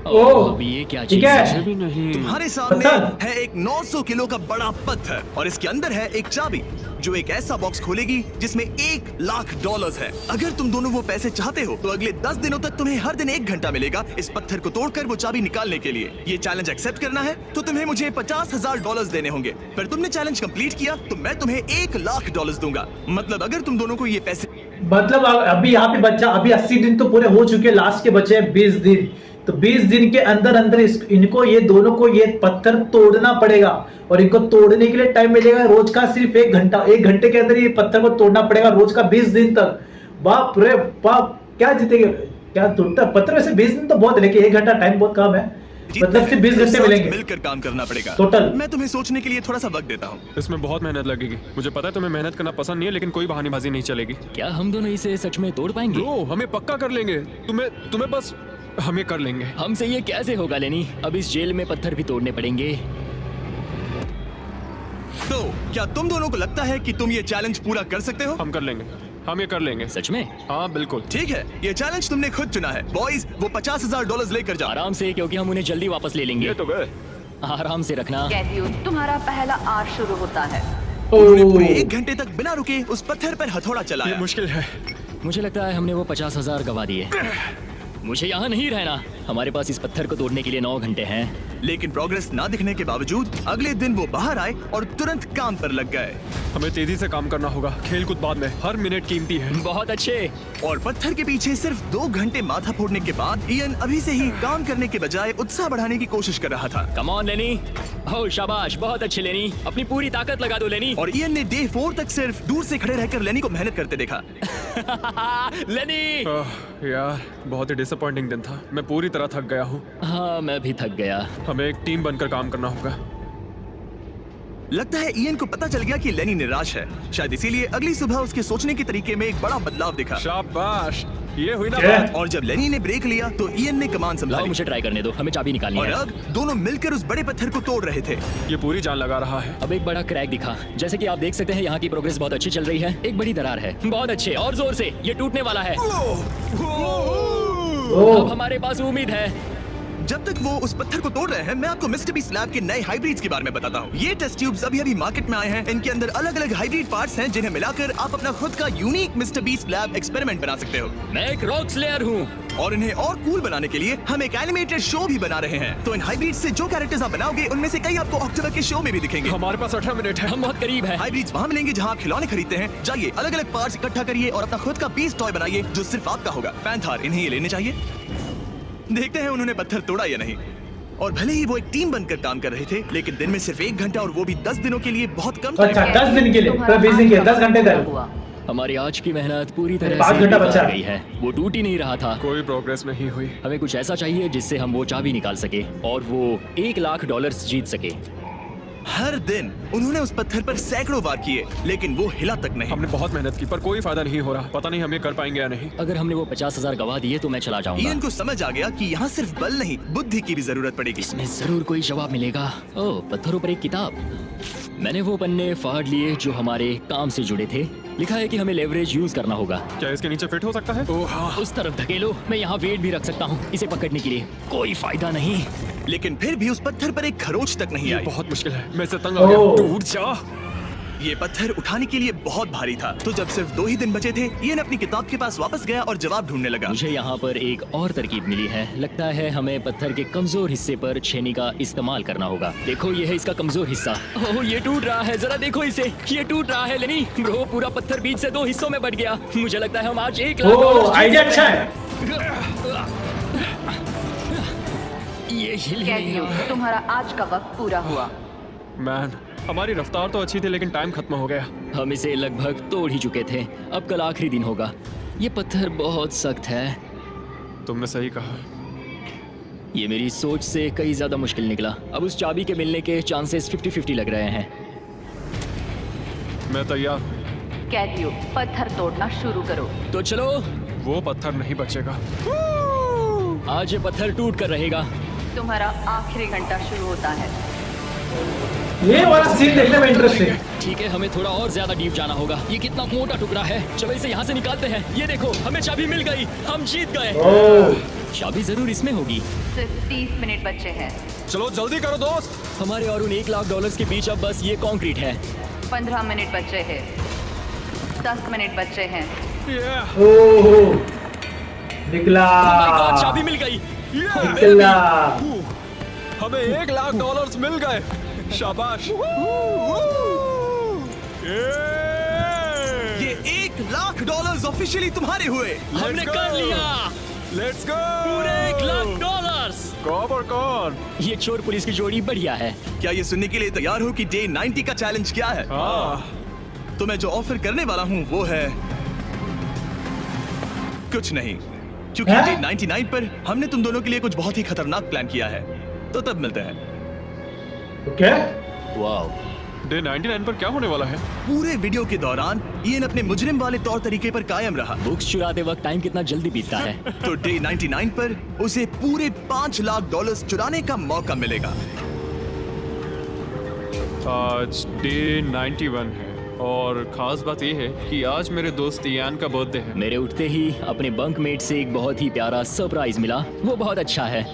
ओह, अब ये क्या ठीक चीज है। मुझे भी नहीं। तुम्हारे सामने पत्थर। है एक 900 किलो का बड़ा पत्थर और इसके अंदर है एक चाबी जो एक ऐसा बॉक्स खोलेगी जिसमें $1,00,000 है। अगर तुम दोनों वो पैसे चाहते हो तो अगले 10 दिनों तक तुम्हें हर दिन 1 घंटा मिलेगा इस पत्थर को तोड़कर वो चाबी निकालने के लिए। ये चैलेंज एक्सेप्ट करना है तो तुम्हें मुझे $50,000 देने होंगे। पर तुमने चैलेंज कंप्लीट किया तो मैं तुम्हें $1,00,000 दूंगा। मतलब अगर तुम दोनों को ये पैसे मतलब अभी यहाँ पे बच्चा, अभी 80 दिन तो पूरे हो चुके हैं, लास्ट के बचे हैं 20 दिन। तो 20 दिन के अंदर अंदर इनको ये दोनों को ये पत्थर तोड़ना पड़ेगा और इनको तोड़ने के लिए टाइम मिलेगा रोज का सिर्फ 1 घंटा। 1 घंटे के अंदर ये पत्थर को तोड़ना पड़ेगा रोज का 20 दिन तक। बाप रे बाप, क्या जीतेंगे? क्या टूटता पत्थर? वैसे 20 दिन तो बहुत है लेकिन 1 घंटा टाइम बहुत कम है। मतलब सिर्फ 20 घंटे मिलेंगे। मिलकर काम करना पड़ेगा टोटल। मैं तुम्हें सोचने के लिए थोड़ा सा वक्त देता हूँ। इसमें बहुत मेहनत लगेगी। मुझे पता है तुम्हें मेहनत करना पसंद नहीं है, लेकिन कोई बहानेबाजी नहीं चलेगी। क्या हम दोनों इसे सच में तोड़ पाएंगे? ब्रो, हमें पक्का कर लेंगे। तुम्हें बस हमें कर लेंगे। हमसे ये कैसे होगा लेनी? अब इस जेल में पत्थर भी तोड़ने पड़ेंगे। तो क्या तुम दोनों को लगता है कि तुम ये चैलेंज पूरा कर सकते हो? हम कर लेंगे, हम ये कर लेंगे। सच में? हाँ बिल्कुल। ठीक है, ये चैलेंज तुमने खुद चुना है। बॉयज, वो $50,000 लेकर जाओ। आराम से, क्योंकि हम उन्हें जल्दी वापस ले लेंगे। ये तो गए। आराम से रखना। कैदियों, तुम्हारा पहला आर शुरू होता है। उन्होंने पूरे 1 घंटे तक बिना रुके उस पत्थर पर हथौड़ा ये चलाया। मुश्किल है। मुझे लगता है हमने वो 50,000 गवा दिए। मुझे यहाँ नहीं रहना। हमारे पास इस पत्थर को तोड़ने के लिए 9 घंटे हैं। लेकिन प्रोग्रेस ना दिखने के बावजूद अगले दिन वो बाहर आए और तुरंत काम पर लग गए। हमें तेजी से काम करना होगा, खेल कूद बाद में, हर मिनट कीमती है। बहुत अच्छे। और पत्थर के पीछे सिर्फ 2 घंटे माथा फोड़ने के बाद इयन अभी से ही काम करने के बजाय उत्साह बढ़ाने की कोशिश कर रहा था। कम ऑन लेनी। ओह शाबाश, बहुत अच्छे लेनी, अपनी पूरी ताकत लगा दो लेनी। और इयन ने डे 4 तक सिर्फ दूर से खड़े रहकर लेनी को मेहनत करते देखा। लेनी। यार बहुत ही डिसअपॉइंटिंग दिन था, मैं पूरी तरह थक गया हूँ। हाँ मैं भी थक गया। हमें एक टीम बनकर काम करना होगा। लगता है इयन को पता चल गया कि लेनी निराश है, शायद इसीलिए अगली सुबह उसके सोचने के तरीके में एक बड़ा बदलाव दिखा। शाबाश, ये हुई ना क्या? बात। और जब लेनी ने ब्रेक लिया तो इयन ने कमान लाओ संभाली मुझे ट्राई करने दो, हमें चाबी निकालनी और है। अब दोनों मिलकर उस बड़े पत्थर को तोड़ रहे थे। ये पूरी जान लगा रहा है। अब एक बड़ा क्रैक दिखा। जैसे कि आप देख सकते हैं यहाँ की प्रोग्रेस बहुत अच्छी चल रही है। एक बड़ी दरार है। बहुत अच्छे, और जोर से, ये टूटने वाला है। अब हमारे पास उम्मीद है। जब तक वो उस पत्थर को तोड़ रहे हैं, मैं आपको मिस्टर बीस्ट लैब के नए हाइब्रिड्स के बारे में बताता हूँ। ये टेस्ट ट्यूब्स अभी मार्केट में आए हैं। इनके अंदर अलग अलग हाइब्रिड पार्ट्स हैं जिन्हें मिलाकर आप अपना खुद का unique mister beast lab experiment बना सकते हो। मैं एक रॉक स्लेयर हूँ। और इन्हें और कूल बनाने के लिए हम एक एनिमेटेड शो भी बना रहे हैं। तो इन हाइब्रिड से जो कैरेक्टर्स आप बनाओगे उनमें से कई आपको अक्टूबर के शो में भी दिखेंगे। हमारे पास 18 मिनट है। हम बहुत करीब हैं। हाइब्रिड्स वहाँ मिलेंगे जहाँ आप खिलौने खरीदते हैं। जाइए अलग अलग पार्ट्स इकट्ठा करिए और अपना खुद का बीस्ट टॉय बनाइए जो सिर्फ आपका होगा। पैंथर, इन्हें ये लेने चाहिए। देखते हैं उन्होंने पत्थर तोड़ा या नहीं। और भले ही वो एक टीम बनकर काम कर रहे थे, लेकिन दिन में सिर्फ 1 घंटा और वो भी 10 दिनों के लिए बहुत कम टाइम। अच्छा 10 दिन के लिए, पूरा 20 दिन के लिए, 10 घंटे तक। हुआ। हमारी आज की मेहनत पूरी तरह 5 से घंटा बेकार बचा। गई है। वो टूट ही नहीं रहा था। कोई प्रोग्रेस नहीं हुई। हमें कुछ ऐसा चाहिए जिससे हम वो चाबी निकाल सके और वो $1 लाख जीत सके। हर दिन उन्होंने उस पत्थर पर सैकड़ों वार किए, लेकिन वो हिला तक नहीं। हमने बहुत मेहनत की पर कोई फायदा नहीं हो रहा। पता नहीं हम ये कर पाएंगे या नहीं। अगर हमने वो 50,000 गवा दिए तो मैं चला जाऊंगा। इयन को समझ आ गया कि यहाँ सिर्फ बल नहीं, बुद्धि की भी जरूरत पड़ेगी। इसमें जरूर कोई जवाब मिलेगा। ओह, पत्थरों पर एक किताब। मैंने वो पन्ने फाड़ लिए जो हमारे काम से जुड़े थे। लिखा है कि हमें लेवरेज यूज करना होगा। क्या इसके नीचे फिट हो सकता है? ओह हाँ। उस तरफ धकेलो, मैं यहाँ वेट भी रख सकता हूँ इसे पकड़ने के लिए। कोई फायदा नहीं। लेकिन फिर भी उस पत्थर पर एक खरोच तक नहीं ये आई। बहुत मुश्किल है, मैं इसे तंग आ गया। ओह। टूट जा। ये पत्थर उठाने के लिए बहुत भारी था। तो जब सिर्फ 2 ही दिन बचे थे, इयन अपनी किताब के पास वापस गया और जवाब ढूंढने लगा। मुझे यहाँ पर एक और तरकीब मिली है। लगता है हमें पत्थर के कमजोर हिस्से पर छेनी का इस्तेमाल करना होगा। देखो ये है इसका कमजोर हिस्सा। ओह ये टूट रहा है, जरा देखो इसे, ये टूट रहा है लेनी। ब्रो पूरा पत्थर बीच से 2 हिस्सों में बट गया। मुझे लगता है हम आज $1 लाख आइडिया अच्छा है। ये हिल ही नहीं कैदियों, रहा है। तुम्हारा आज का वक्त पूरा हुआ। मैन, हमारी रफ्तार तो अच्छी थी लेकिन टाइम खत्म हो गया। हम इसे लगभग तोड़ ही चुके थे। अब कल आखिरी दिन होगा। ये पत्थर बहुत सख्त है। तुमने सही कहा। ये मेरी सोच से कई ज्यादा मुश्किल निकला। अब उस चाबी के मिलने के चांसेस 50-50 लग रहे हैं। मैं तैयार हूँ। कैदियों, पत्थर तोड़ना शुरू करो। तो चलो, वो पत्थर नहीं बचेगा। आज ये पत्थर टूट कर रहेगा। तुम्हारा आखिरी घंटा शुरू होता है। ये वाला सीन देखने में इंटरेस्टिंग है। ठीक है, हमें थोड़ा और ज्यादा डीप जाना होगा। ये कितना मोटा टुकड़ा है। चलो इसे यहाँ से निकालते हैं। ये देखो, हमें चाबी मिल गई। हम जीत गए। ओह, चाबी जरूर इसमें होगी। सिर्फ 30 मिनट बचे हैं। चलो जल्दी करो दोस्त। हमारे और उन $1 लाख के बीच अब बस ये कंक्रीट है। 15 मिनट बचे हैं। 10 मिनट बचे हैं। ओह, निकला। Oh my God, चाबी मिल गई। निकला। हमें $1 लाख मिल गए। शाबाश। ये $1 लाख ऑफिशियली तुम्हारे हुए। हमने कर लिया। Let's go. पूरे $1 लाख। कौन और कौन? ये चोर पुलिस की जोड़ी बढ़िया है। क्या ये सुनने के लिए तैयार हो कि डे 90 का चैलेंज क्या है? हाँ। तो मैं जो ऑफर करने वाला हूँ वो है कुछ नहीं, क्योंकि हैं? डे 99 पर हमने तुम दोनों के लिए कुछ बहुत ही खतरनाक प्लान किया है। तो तब मिलते हैं। ओके। वाओ। डे 99 पर क्या होने वाला है? पूरे वीडियो के दौरान इयन अपने मुजरिम वाले तौर तरीके पर कायम रहा। बुक्स चुराते वक्त टाइम कितना जल्दी बीतता है। तो डे 99 पर उसे पूरे $5 लाख चुराने का मौका मिलेगा। आज डे 91 है और खास बात यह है कि आज मेरे दोस्त इयान का बर्थडे है। मेरे उठते ही अपने बंकमेट से एक बहुत ही प्यारा सरप्राइज मिला। वो बहुत अच्छा है।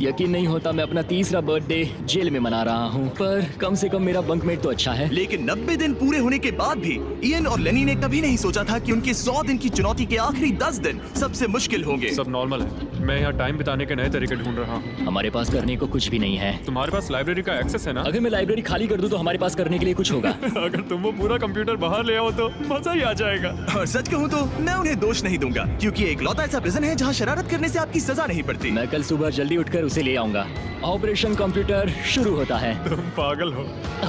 यकीन नहीं होता मैं अपना 3रा बर्थडे जेल में मना रहा हूँ, पर कम से कम मेरा बंकमेट तो अच्छा है। लेकिन 90 दिन पूरे होने के बाद भी इयन और लेनी ने कभी नहीं सोचा था कि उनके 100 दिन की चुनौती के आखिरी 10 दिन सबसे मुश्किल होंगे। सब नॉर्मल है। मैं यहाँ टाइम बिताने के नए तरीके ढूंढ रहा हूँ। हमारे पास करने को कुछ भी नहीं है। तुम्हारे पास लाइब्रेरी का एक्सेस है ना? अगर मैं लाइब्रेरी खाली कर दूं तो हमारे पास करने के लिए कुछ होगा। अगर तुम वो पूरा कंप्यूटर बाहर ले आओ तो मजा ही आ जाएगा। और सच कहूँ तो मैं उन्हें दोष नहीं दूंगा, क्योंकि एक लौता ऐसा प्रिजन है जहाँ शरारत करने से आपकी सजा नहीं पड़ती। मैं कल सुबह जल्दी उठकर उसे ले आऊंगा। ऑपरेशन कंप्यूटर शुरू होता है। तुम पागल हो।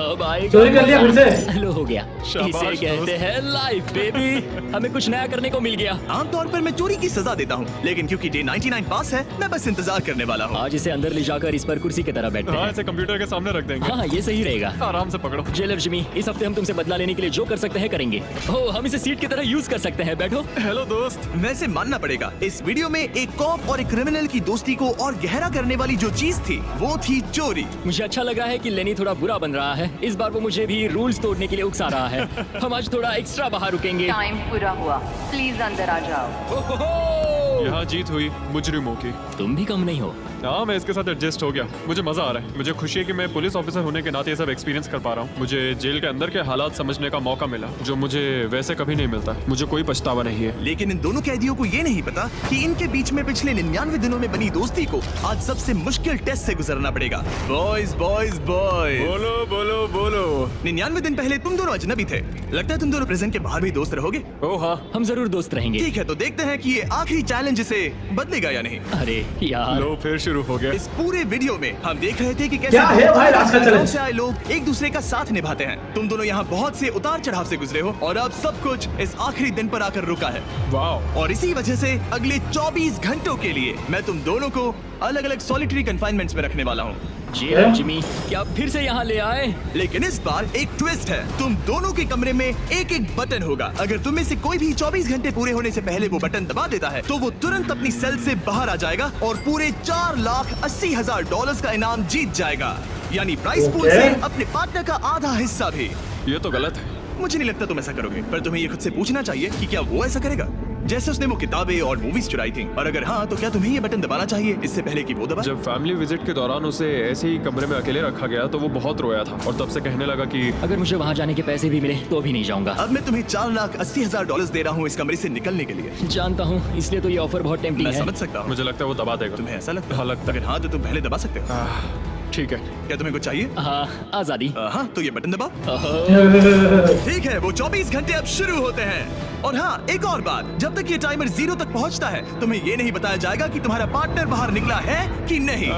अब आएगा चोरी कर लिया फिर से। हेलो हो गया। शाबाश इसे कहते दोस्त। हैं लाइफ बेबी। हमें कुछ नया करने को मिल गया। आमतौर पर मैं चोरी की सजा देता हूँ, लेकिन क्योंकि डे 99 पास है, मैं बस इंतजार करने वाला हूँ। आज इसे अंदर ले जाकर इस पर कुर्सी की तरह बैठते हाँ, हैं। इसे कंप्यूटर के सामने रख देंगे। हाँ ये सही रहेगा। आराम से पकड़ो। जेलर जिमी, इस हफ्ते हम तुमसे बदला लेने के लिए जो कर सकते हैं करेंगे। ओह, हम इसे सीट की तरह यूज कर सकते हैं। बैठो। हेलो दोस्त। वैसे मानना पड़ेगा, इस वीडियो में एक कॉप और एक क्रिमिनल की दोस्ती को और गहरा करने वाली जो चीज थी वो थी चोरी। मुझे अच्छा लगा है कि लेनी थोड़ा बुरा बन रहा है। इस बार वो मुझे भी रूल्स तोड़ने के लिए उकसा रहा है। हम आज थोड़ा एक्स्ट्रा बाहर रुकेंगे। टाइम पूरा हुआ, प्लीज अंदर आ जाओ। ओहो! यहाँ जीत हुई मुजरिमों की। तुम भी कम नहीं हो। हाँ, मैं इसके साथ एडजस्ट हो गया। मुझे मजा आ रहा है। मुझे खुशी है कि मैं पुलिस ऑफिसर होने के नाते ये सब एक्सपीरियंस कर पा रहा हूँ। मुझे जेल के अंदर के हालात समझने का मौका मिला, जो मुझे वैसे कभी नहीं मिलता। मुझे कोई पछतावा नहीं है। लेकिन इन दोनों कैदियों को ये नहीं पता कि इनके बीच में पिछले 99 दिनों में बनी दोस्ती को आज सबसे मुश्किल टेस्ट से गुजरना पड़ेगा। बॉयज बॉयज बॉयज, बोलो बोलो बोलो। 99 दिन पहले तुम दोनों अजनबी थे। लगता है तुम दोनों प्रिजन के बाहर भी दोस्त रहोगे। ओह हाँ, हम जरूर दोस्त रहेंगे। ठीक है, तो देखते हैं कि ये आखिरी चैलेंज इसे बदलेगा या नहीं। अरे यार, लो फिर शुरू हो गया। इस पूरे वीडियो में हम देख रहे थे कि कैसे क्या है भाई आज का चैलेंज? से आए लोग एक दूसरे का साथ निभाते हैं। तुम दोनों यहाँ बहुत से उतार चढ़ाव से गुजरे हो और अब सब कुछ इस आखिरी दिन पर आकर रुका है। वाह। और इसी वजह से अगले 24 घंटों के लिए मैं तुम दोनों को अलग अलग सॉलिटरी कन्फाइनमेंट्स में रखने वाला हूँ। जेलर जिमी, क्या फिर से यहाँ ले आए? लेकिन इस बार एक ट्विस्ट है। तुम दोनों के कमरे में एक एक बटन होगा। अगर तुम में से कोई भी 24 घंटे पूरे होने से पहले वो बटन दबा देता है तो वो तुरंत अपनी सेल से बाहर आ जाएगा और पूरे $4,80,000 का इनाम जीत जाएगा, यानी प्राइस पूल से अपने पार्टनर का आधा हिस्सा भी। ये तो गलत है। मुझे नहीं लगता तुम ऐसा करोगे, पर तुम्हें ये खुद से पूछना चाहिए कि क्या वो ऐसा करेगा, जैसे उसने वो किताबें और मूवीज चुराई थी। और अगर हाँ, तो क्या तुम्हें ये बटन दबाना चाहिए इससे पहले कि वो दबाए? जब फैमिली विजिट के दौरान उसे ऐसे ही कमरे में अकेले रखा गया तो वो बहुत रोया था और तब से कहने लगा कि अगर मुझे वहाँ जाने के पैसे भी मिले तो भी नहीं जाऊंगा। अब मैं तुम्हें $4,80,000 दे रहा हूँ इस कमरे से निकलने के लिए। जानता हूँ, इसलिए तो ये ऑफर बहुत टेम्पटिंग मैं है। समझ सकता हूँ। मुझे लगता है वो दबा देगा। तुम्हें ऐसा लगता है? हाँ, लगता है। अगर हाँ, तो तुम पहले दबा सकते हो। ठीक है। क्या तुम्हें कुछ चाहिए? हाँ, आजादी। हाँ, तो ये बटन दबाओ। ओहो, ठीक है, वो 24 घंटे अब शुरू होते हैं। और हाँ, एक और बात, जब तक ये टाइमर 0 तक पहुंचता है तुम्हें ये नहीं बताया जाएगा कि तुम्हारा पार्टनर बाहर निकला है कि नहीं।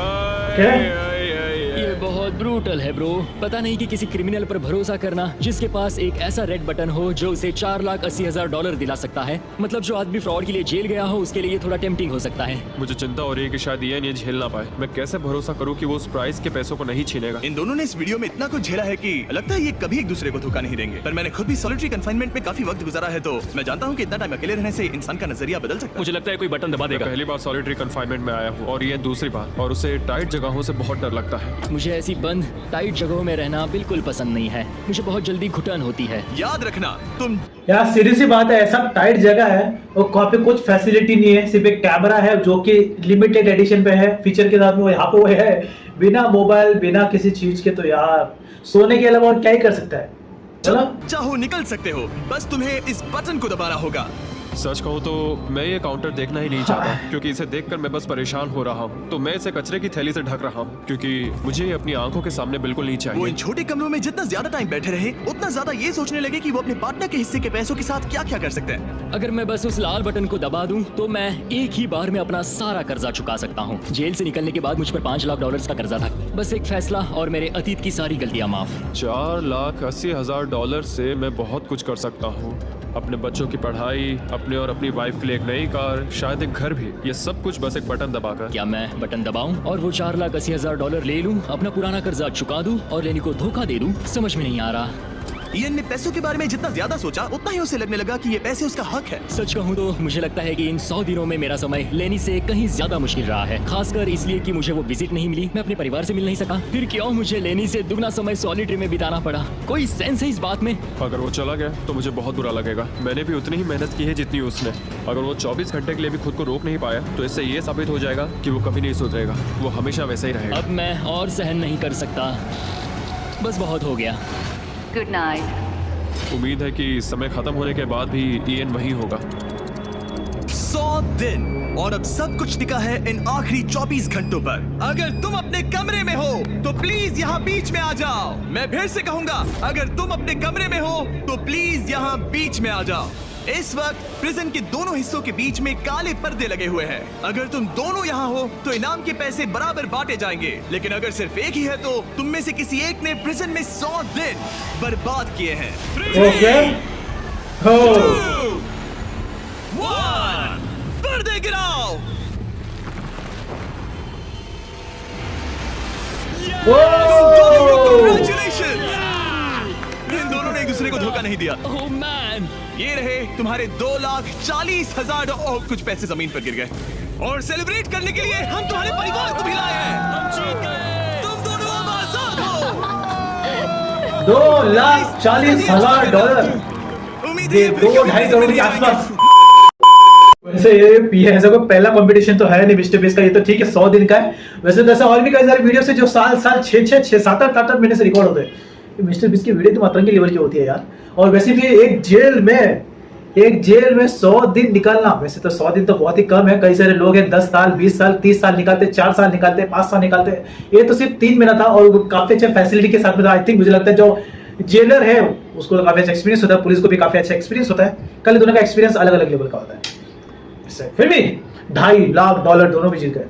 ये बहुत ब्रूटल है ब्रो। पता नहीं कि किसी क्रिमिनल पर भरोसा करना जिसके पास एक ऐसा रेड बटन हो जो उसे $4,80,000 दिला सकता है। मतलब जो आदमी फ्रॉड के लिए जेल गया हो उसके लिए ये थोड़ा टेम्पटिंग हो सकता है। मुझे चिंता हो रही है कि शायद ये झेल ना पाए। मैं कैसे भरोसा करूं कि वो उस प्राइस के पैसों को नहीं छीनेगा। इन दोनों ने इस वीडियो में इतना कुछ झेला है कि लगता है ये कभी एक दूसरे को धोखा नहीं देंगे। पर मैंने खुद भी सॉलिटरी कन्फाइनमेंट में काफी वक्त गुजारा है, तो मैं जानता हूँ कि इतना टाइम अकेले रहने से इंसान का नजरिया बदल सकता है। मुझे लगता है कोई बटन दबा मैं देगा। पहली बार सॉलिटरी कन्फाइनमेंट में आया हूँ और ये दूसरी बार, और उसे टाइट जगहों से बहुत डर लगता है। मुझे ऐसी बंद टाइट जगहों में रहना बिल्कुल पसंद नहीं है। मुझे बहुत जल्दी घुटन होती है। याद रखना, तुम यार सीधी सी बात है, ऐसा टाइट जगह है और वहाँ पे कुछ फैसिलिटी नहीं है। सिर्फ एक कैमरा है जो कि लिमिटेड एडिशन पे है फीचर के साथ में, वो यहाँ पे वो है बिना मोबाइल बिना किसी चीज के। तो यार सोने के अलावा और क्या ही कर सकता है। चलो चाहो निकल सकते हो, बस तुम्हें इस बटन को दबाना होगा। सच कहूँ तो मैं ये काउंटर देखना ही नहीं चाहता, क्योंकि इसे देखकर मैं बस परेशान हो रहा हूँ। तो मैं इसे कचरे की थैली से ढक रहा हूँ, क्योंकि मुझे ये अपनी आंखों के सामने बिल्कुल नहीं वो चाहिए। इन छोटे कमरों में जितना ज्यादा टाइम बैठे रहे उतना ज्यादा ये सोचने लगे कि वो अपने पार्टनर के हिस्से के पैसों के साथ क्या क्या कर सकते हैं। अगर मैं बस उस लाल बटन को दबा दूं तो मैं एक ही बार में अपना सारा कर्जा चुका सकता हूं। जेल से निकलने के बाद मुझ पर $5,00,000 का कर्जा था। बस एक फैसला और मेरे अतीत की सारी गलतियां माफ। $4,80,000 से मैं बहुत कुछ कर सकता हूँ। अपने बच्चों की पढ़ाई, अपने और अपनी वाइफ के लिए एक नई कार, शायद एक घर भी। ये सब कुछ बस एक बटन दबाकर। क्या मैं बटन दबाऊं और वो $4,80,000 ले लूं, अपना पुराना कर्जा चुका दूं और लेनी को धोखा दे दूं? समझ में नहीं आ रहा। इयन ने पैसों के बारे में जितना ज्यादा सोचा उतना ही उसे लगने लगा कि ये पैसे उसका हक है। सच कहूं तो मुझे लगता है कि इन 100 दिनों में मेरा समय लेनी से कहीं ज्यादा मुश्किल रहा है, खासकर इसलिए कि मुझे वो विजिट नहीं मिली, मैं अपने परिवार से मिल नहीं सका। फिर क्यों मुझे लेनी से दुगना समय सॉलिटरी में बिताना पड़ा? कोई सेंस है इस बात में? अगर वो चला गया तो मुझे बहुत बुरा लगेगा। मैंने भी उतनी ही मेहनत की है जितनी उसने। अगर वो 24 घंटे के लिए भी खुद को रोक नहीं पाया तो इससे ये साबित हो जाएगा कि वो कभी नहीं सुधरेगा। वो हमेशा वैसा ही रहेगा। अब मैं और सहन नहीं कर सकता, बस बहुत हो गया। Good night. उम्मीद है कि समय खत्म होने के बाद भी इयन वही होगा। 100 दिन और अब सब कुछ टिका है इन आखिरी 24 घंटों पर। अगर तुम अपने कमरे में हो तो प्लीज यहाँ बीच में आ जाओ। मैं फिर से कहूंगा, अगर तुम अपने कमरे में हो तो प्लीज यहाँ बीच में आ जाओ। इस वक्त प्रिजन के दोनों हिस्सों के बीच में काले पर्दे लगे हुए हैं। अगर तुम दोनों यहाँ हो तो इनाम के पैसे बराबर बांटे जाएंगे, लेकिन अगर सिर्फ एक ही है तो तुम में से किसी एक ने प्रिजन में 100 दिन बर्बाद किए हैं। ओके हो 1 पर्दे गिराओ। Congratulations! इन दोनों ने एक दूसरे को धोखा नहीं दिया। ओह मैन, ये रहे तुम्हारे 2,40,000 और कुछ पैसे जमीन पर गिर गए। और सेलिब्रेट करने के लिए हम तुम्हारे परिवार को भी लाए हैं। हम जीत गए। तुम दोनों अब आजाद हो। $2,40,000 उम्मीद ये है फिर 2-2.5 कभी करोड़ के मिल आसपास। जाएंगे। वैसे ये ऐसा कोई पहला कंपटीशन तो है नहीं मिस्टर बीस्ट का, ये तो ठीक है 100 दिन का है। वैसे तो ऐसा और भी कई सारे वीडियो से जो साल 6 7 महीने से रिकॉर्ड होते हैं। मिस्टर बीस्ट की वीडियो तो मातरंगी लेवल की होती है यार। और वैसे भी एक जेल में 100 दिन निकालना, वैसे तो 100 दिन तो बहुत ही कम है। कई सारे लोग हैं 10 साल 20 साल 30 साल निकालते, 4 साल निकालते, 5 साल निकालते। ये तो सिर्फ 3 महीना था और काफी अच्छे फैसिलिटी के साथ में था। आई थिंक मुझे लगता है जो जेलर है उसको तो काफी अच्छा एक्सपीरियंस होता है, पुलिस को भी काफी अच्छा एक्सपीरियंस होता है। कल दोनों का एक्सपीरियंस अलग अलग लेवल का होता है। फिर भी $2.5 लाख दोनों भी जीत गए।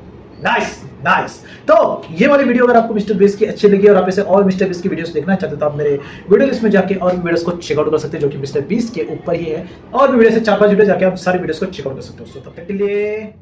नाइस। तो ये वाली वीडियो अगर आपको मिस्टर बीस्ट की अच्छी लगी और आप इसे और मिस्टर बीस्ट की वीडियोस देखना चाहते हो तो आप मेरे वीडियो लिस्ट में जाके और वीडियोस को चेकआउट कर सकते हैं, जो कि मिस्टर बीस्ट के ऊपर ही है। और भी वीडियो से 4-5 वीडियो जाके आप सारी वीडियोस को चेकआउट कर सकते हो। तो तब तक के लिए